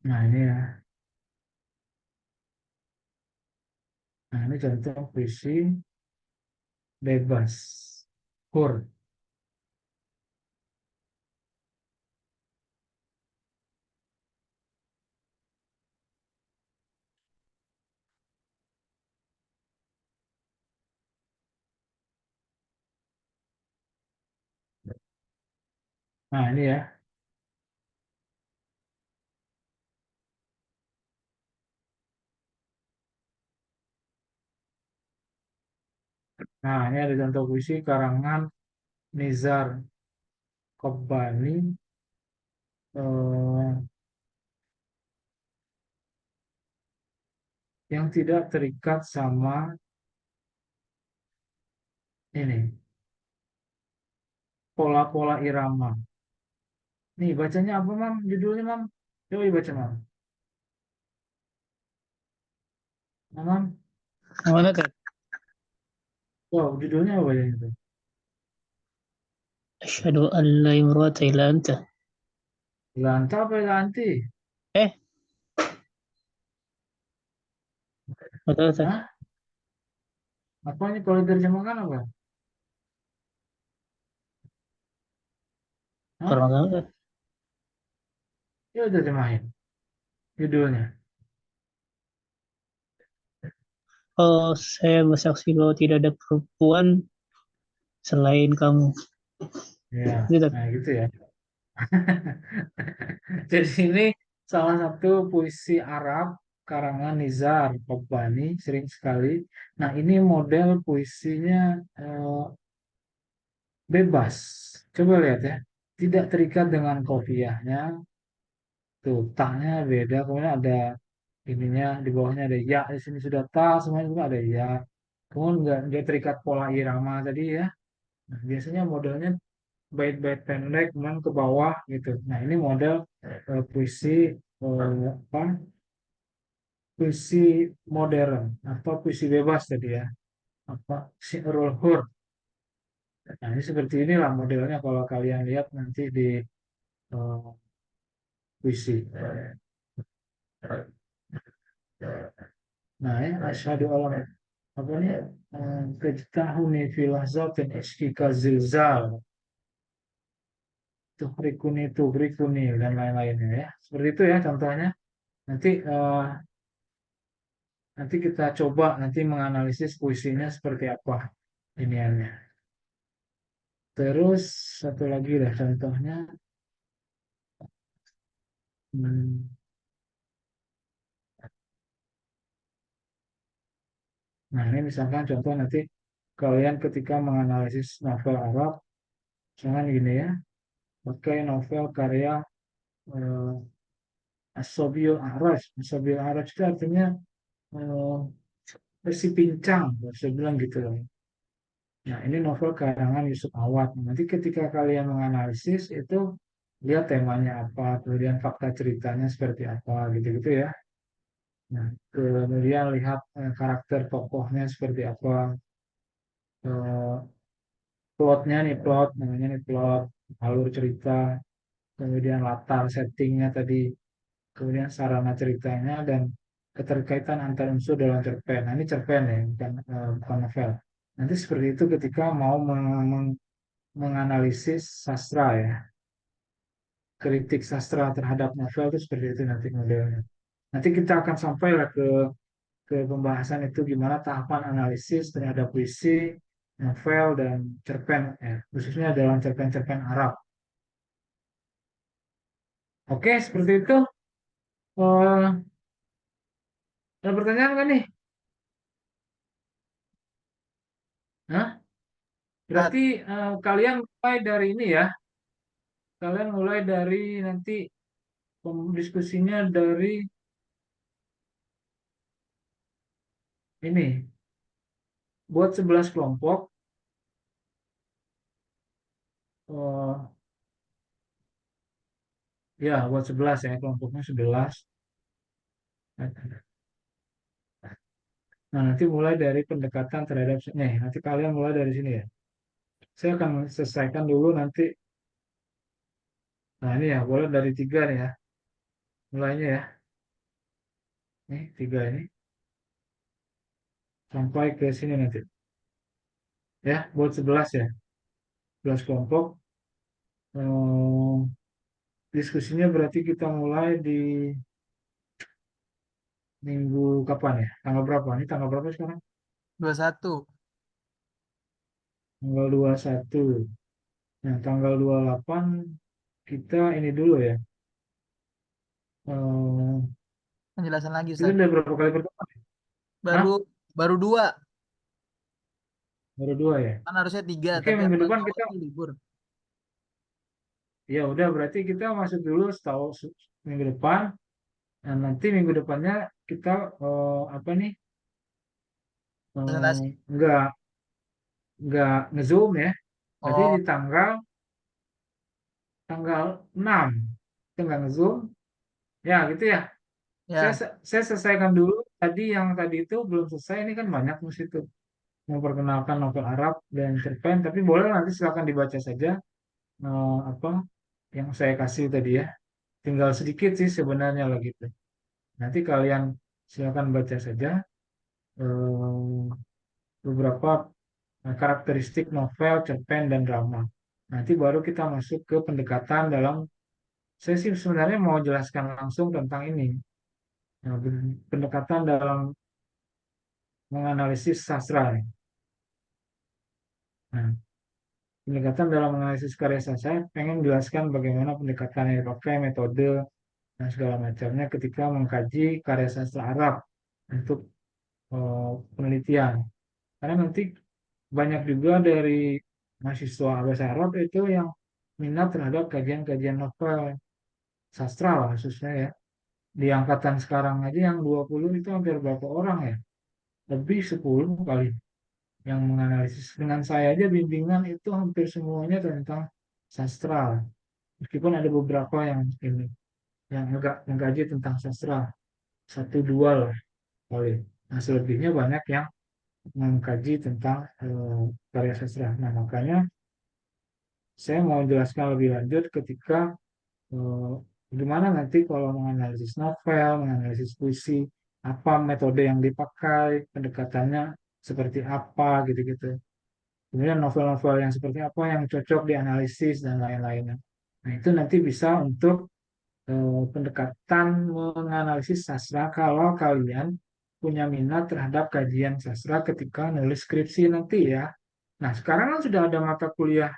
Nah, ini ya. Nah, ini contoh puisi bebas. Hur. Nah, ini ya. Nah, ini ada contoh puisi karangan Nizar Qabbani, eh, yang tidak terikat sama ini pola-pola irama. Nih, bacanya apa, Mam? Judulnya, Mam? Coba dibaca, Mam. Nah, Mam. Mana tuh? Oh, judulnya apa ya itu? Asyhadu an la ilaha illa anta. Lanta apa Lanti? Eh, betul tuh. Hah? Apa ini kalau diterjemahkan apa? Hah? Kurang tahu tuh. Ya udah terjemahin judulnya. Oh, saya bersaksi bahwa tidak ada perempuan selain kamu. Ya, Gitu. nah gitu ya. Jadi ini salah satu puisi Arab karangan Nizar Qabbani sering sekali. Nah, ini model puisinya bebas. Coba lihat ya. Tidak terikat dengan kopiahnya. Tuh, taknya beda. Kemudian ada ininya di bawahnya ada ya. Di sini sudah ta, semuanya juga ada ya. Kemudian nggak terikat pola irama tadi ya. Nah, biasanya modelnya bait-bait pendek kemudian ke bawah gitu. Nah, ini model puisi apa? Puisi modern atau puisi bebas tadi ya. Apa syi'rul hur. Nah, ini seperti inilah modelnya kalau kalian lihat nanti di eh, puisi. Nah, ya, asyhadu alla apa nih? Kejtahuni fil dan iskika zilzal. Tuhrikuni dan lain-lainnya ya. Seperti itu ya contohnya. Nanti nanti kita coba nanti menganalisis puisinya seperti apa iniannya. Terus satu lagi lah contohnya. Hmm, Nah, ini misalkan contoh nanti kalian ketika menganalisis novel Arab, misalkan gini ya, pakai novel karya eh, As-Sabiul A'raj. As-Sabiul A'raj itu artinya si pincang, saya bilang gitu loh. Nah, ini novel karangan Yusuf Awad. Nanti ketika kalian menganalisis itu lihat temanya apa, kemudian fakta ceritanya seperti apa, gitu-gitu ya. Nah, kemudian lihat karakter tokohnya seperti apa, eh, plotnya nih plot, namanya nih plot, alur cerita, kemudian latar settingnya tadi, kemudian sarana ceritanya dan keterkaitan antar unsur dalam cerpen. Nah, ini cerpen ya, bukan novel. Nanti seperti itu ketika mau menganalisis sastra ya. kritik sastra terhadap novel itu seperti itu nanti modelnya. Nanti kita akan sampai lah ke pembahasan itu gimana tahapan analisis terhadap puisi, novel, dan cerpen, khususnya dalam cerpen-cerpen Arab. Oke, seperti itu. Eh, ada pertanyaan nggak nih? Hah? Ustaz, Berarti kalian mulai dari ini ya. Kalian mulai dari nanti diskusinya dari ini. Buat 11 kelompok. eh, ya, buat 11 ya. Kelompoknya 11. Nah, nanti mulai dari pendekatan terhadap nih. Nanti kalian mulai dari sini ya. Saya akan selesaikan dulu nanti. Nah, ini ya, boleh dari 3 nih ya. Mulainya ya. Nih, 3 ini. Sampai ke sini nanti. Ya, buat 11 ya. 11 kelompok. Eh, diskusinya berarti kita mulai di minggu kapan ya? Tanggal berapa? Ini tanggal berapa sekarang? 21. Tanggal 21. Nah, tanggal 28 kita ini dulu ya. Eh, Penjelasan lagi itu Ustaz. udah berapa kali pertemuan? Hah? Baru baru 2. Baru 2 ya? Kan harusnya 3, Oke, tapi minggu awal depan awal kita, tuh libur. ya udah berarti kita masuk dulu minggu depan. Nah, nanti minggu depannya kita apa nih? Presentasi. Enggak nge-zoom ya. Berarti Oh, di tanggal 6 kita nggak nge-zoom. Ya, gitu ya. Saya ya. saya selesaikan dulu tadi yang tadi itu belum selesai. Ini kan banyak mus itu memperkenalkan novel Arab dan cerpen. Tapi boleh nanti silakan dibaca saja apa yang saya kasih tadi ya. Tinggal sedikit sih sebenarnya lah gitu. Nanti kalian silakan baca saja eh, beberapa karakteristik novel, cerpen, dan drama. Nanti baru kita masuk ke pendekatan dalam, saya sih sebenarnya mau jelaskan langsung tentang ini. Nah, pendekatan dalam menganalisis sastra. Nah, pendekatan dalam menganalisis karya sastra, saya pengen jelaskan bagaimana pendekatan yang dipakai, metode, dan segala macamnya ketika mengkaji karya sastra Arab untuk penelitian. Karena nanti banyak juga dari mahasiswa bahasa Arab itu yang minat terhadap kajian-kajian novel sastra lah khususnya ya. Di angkatan sekarang aja yang 20 itu hampir berapa orang ya? Lebih 10 kali yang menganalisis. Dengan saya aja bimbingan itu hampir semuanya tentang sastra. Meskipun ada beberapa yang ini yang enggak mengkaji tentang sastra, satu dua lah kali. Nah, selebihnya banyak yang mengkaji tentang karya sastra. Nah, makanya saya mau jelaskan lebih lanjut ketika eh, gimana nanti kalau menganalisis novel, menganalisis puisi, apa metode yang dipakai, pendekatannya seperti apa gitu-gitu. Kemudian novel-novel yang seperti apa yang cocok dianalisis dan lain-lainnya. Nah, itu nanti bisa untuk pendekatan menganalisis sastra kalau kalian punya minat terhadap kajian sastra ketika nulis skripsi nanti ya. Nah, sekarang kan sudah ada mata kuliah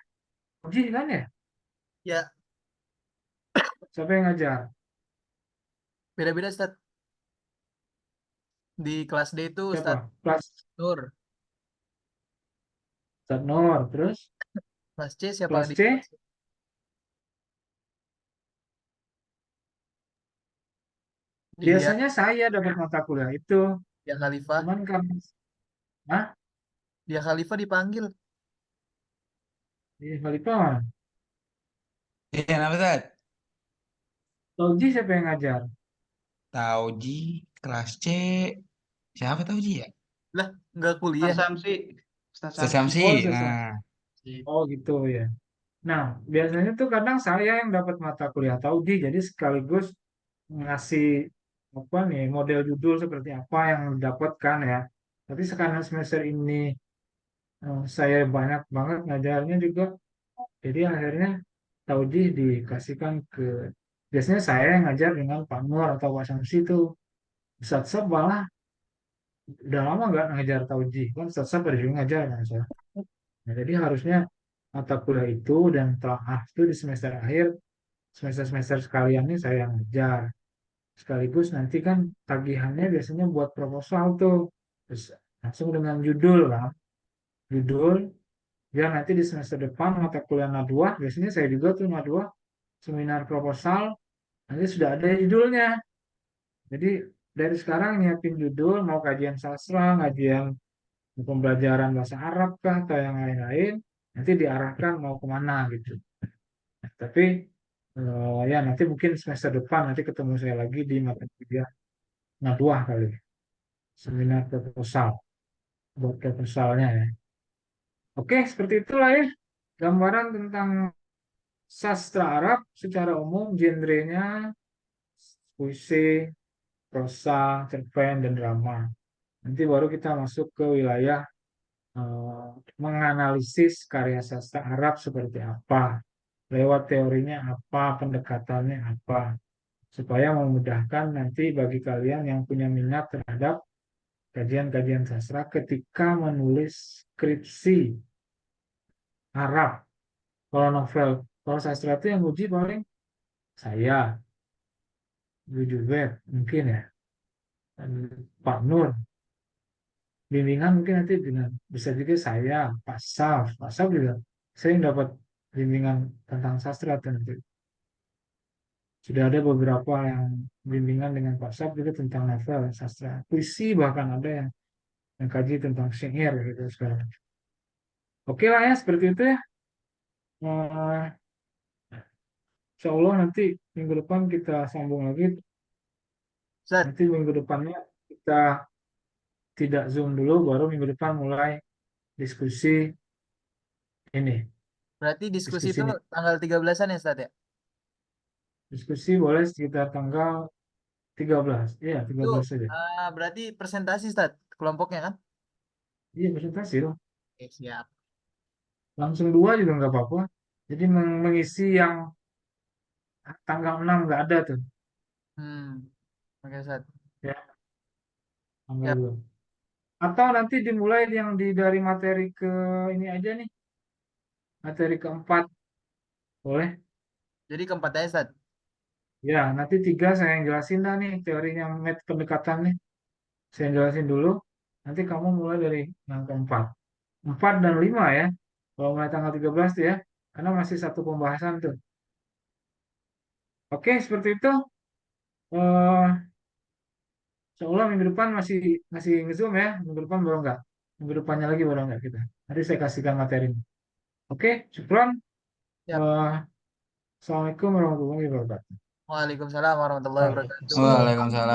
uji kan ya? Ya, Siapa yang ngajar? beda-beda Ustaz. Di kelas D itu Siapa? Ustaz Kelas Nur. Ustadz Nur, terus Kelas C siapa kelas di C kelas C? Dia biasanya saya dapat mata kuliah itu, dia Khalifah. cuman kan, ah, Dia Khalifah dipanggil. di Balikpapan. Iya, kenapa Ustaz? Tauji siapa yang ngajar? Tauji, kelas C. Siapa Tauji ya? Lah, nggak Ustaz kuliah. Samsi, Ustaz Ustaz Samsi. Samsi. Oh, sesat. Nah, Oh gitu ya. Nah, biasanya tuh kadang saya yang dapat mata kuliah Tauji, jadi sekaligus ngasih apa nih model judul seperti apa yang didapatkan ya. Tapi sekarang semester ini saya banyak banget ngajarnya juga, jadi akhirnya taujih dikasihkan ke, biasanya saya yang ngajar dengan Pak Nur atau Pak Samsi itu. Ustadz Sab malah udah lama nggak ngajar taujih kan, Ustadz Sab pada juga ngajar kan saya. Nah, jadi harusnya mata kuliah itu dan telaah itu di semester akhir, semester-semester sekalian ini saya yang ngajar. Sekaligus nanti kan tagihannya biasanya buat proposal tuh. Terus langsung dengan judul kan. Judul, ya nanti di semester depan mata kuliah Nadwah, biasanya saya juga tuh Nadwah, seminar proposal, nanti sudah ada judulnya. Jadi dari sekarang nyiapin judul, mau kajian sastra, kajian pembelajaran bahasa Arab kah, atau yang lain-lain, nanti diarahkan mau kemana gitu. Tapi ya nanti mungkin semester depan nanti ketemu saya lagi di mata kuliah Nadwah kali, seminar proposal, buat proposalnya ya. Oke, seperti itulah ya gambaran tentang sastra Arab secara umum, genrenya puisi, prosa, cerpen, dan drama. Nanti baru kita masuk ke wilayah eh, menganalisis karya sastra Arab seperti apa, lewat teorinya apa, pendekatannya apa, supaya memudahkan nanti bagi kalian yang punya minat terhadap kajian-kajian sastra ketika menulis skripsi Arab. Kalau novel, kalau sastra itu yang uji paling saya, Bu Juber, mungkin ya, dan Pak Nur. Bimbingan mungkin nanti dengan bisa juga saya, Pak Saf juga sering dapat bimbingan tentang sastra tuh nanti. Sudah ada beberapa yang bimbingan dengan Pak Saf juga tentang novel sastra, puisi bahkan ada yang kaji tentang syair gitu sekarang. Oke lah ya seperti itu ya. Eh, Insya Allah nanti minggu depan kita sambung lagi. Ustaz, Nanti minggu depannya kita tidak Zoom dulu, baru minggu depan mulai diskusi ini. berarti diskusi Diskusi itu ini. tanggal 13-an ya, Ustaz ya? Diskusi boleh sekitar tanggal 13. Iya, Itu 13 saja. berarti presentasi, Ustaz, kelompoknya kan? Iya, presentasi loh. Oke, siap. Langsung dua juga nggak apa-apa. Jadi mengisi yang tanggal 6 nggak ada tuh. Hmm, oke, Ustaz. Ya, tanggal Siap. 2. Atau nanti dimulai yang dari materi ke ini aja nih. Materi keempat. Boleh? Jadi keempat aja, Ustaz. Ya, nanti 3 saya yang jelasin dah nih. Teorinya pendekatan nih. Saya jelasin dulu. Nanti kamu mulai dari yang keempat. 4 dan 5 ya. Kalau mulai tanggal 13 tuh ya. Karena masih satu pembahasan tuh. Oke, seperti itu. Eh Insya Allah minggu depan masih masih nge-zoom ya. Minggu depan baru enggak. Minggu depannya lagi baru enggak kita. Nanti saya kasihkan materinya. Oke, syukron. Siap. Eh, Assalamualaikum warahmatullahi wabarakatuh. Waalaikumsalam warahmatullahi wabarakatuh. Waalaikumsalam.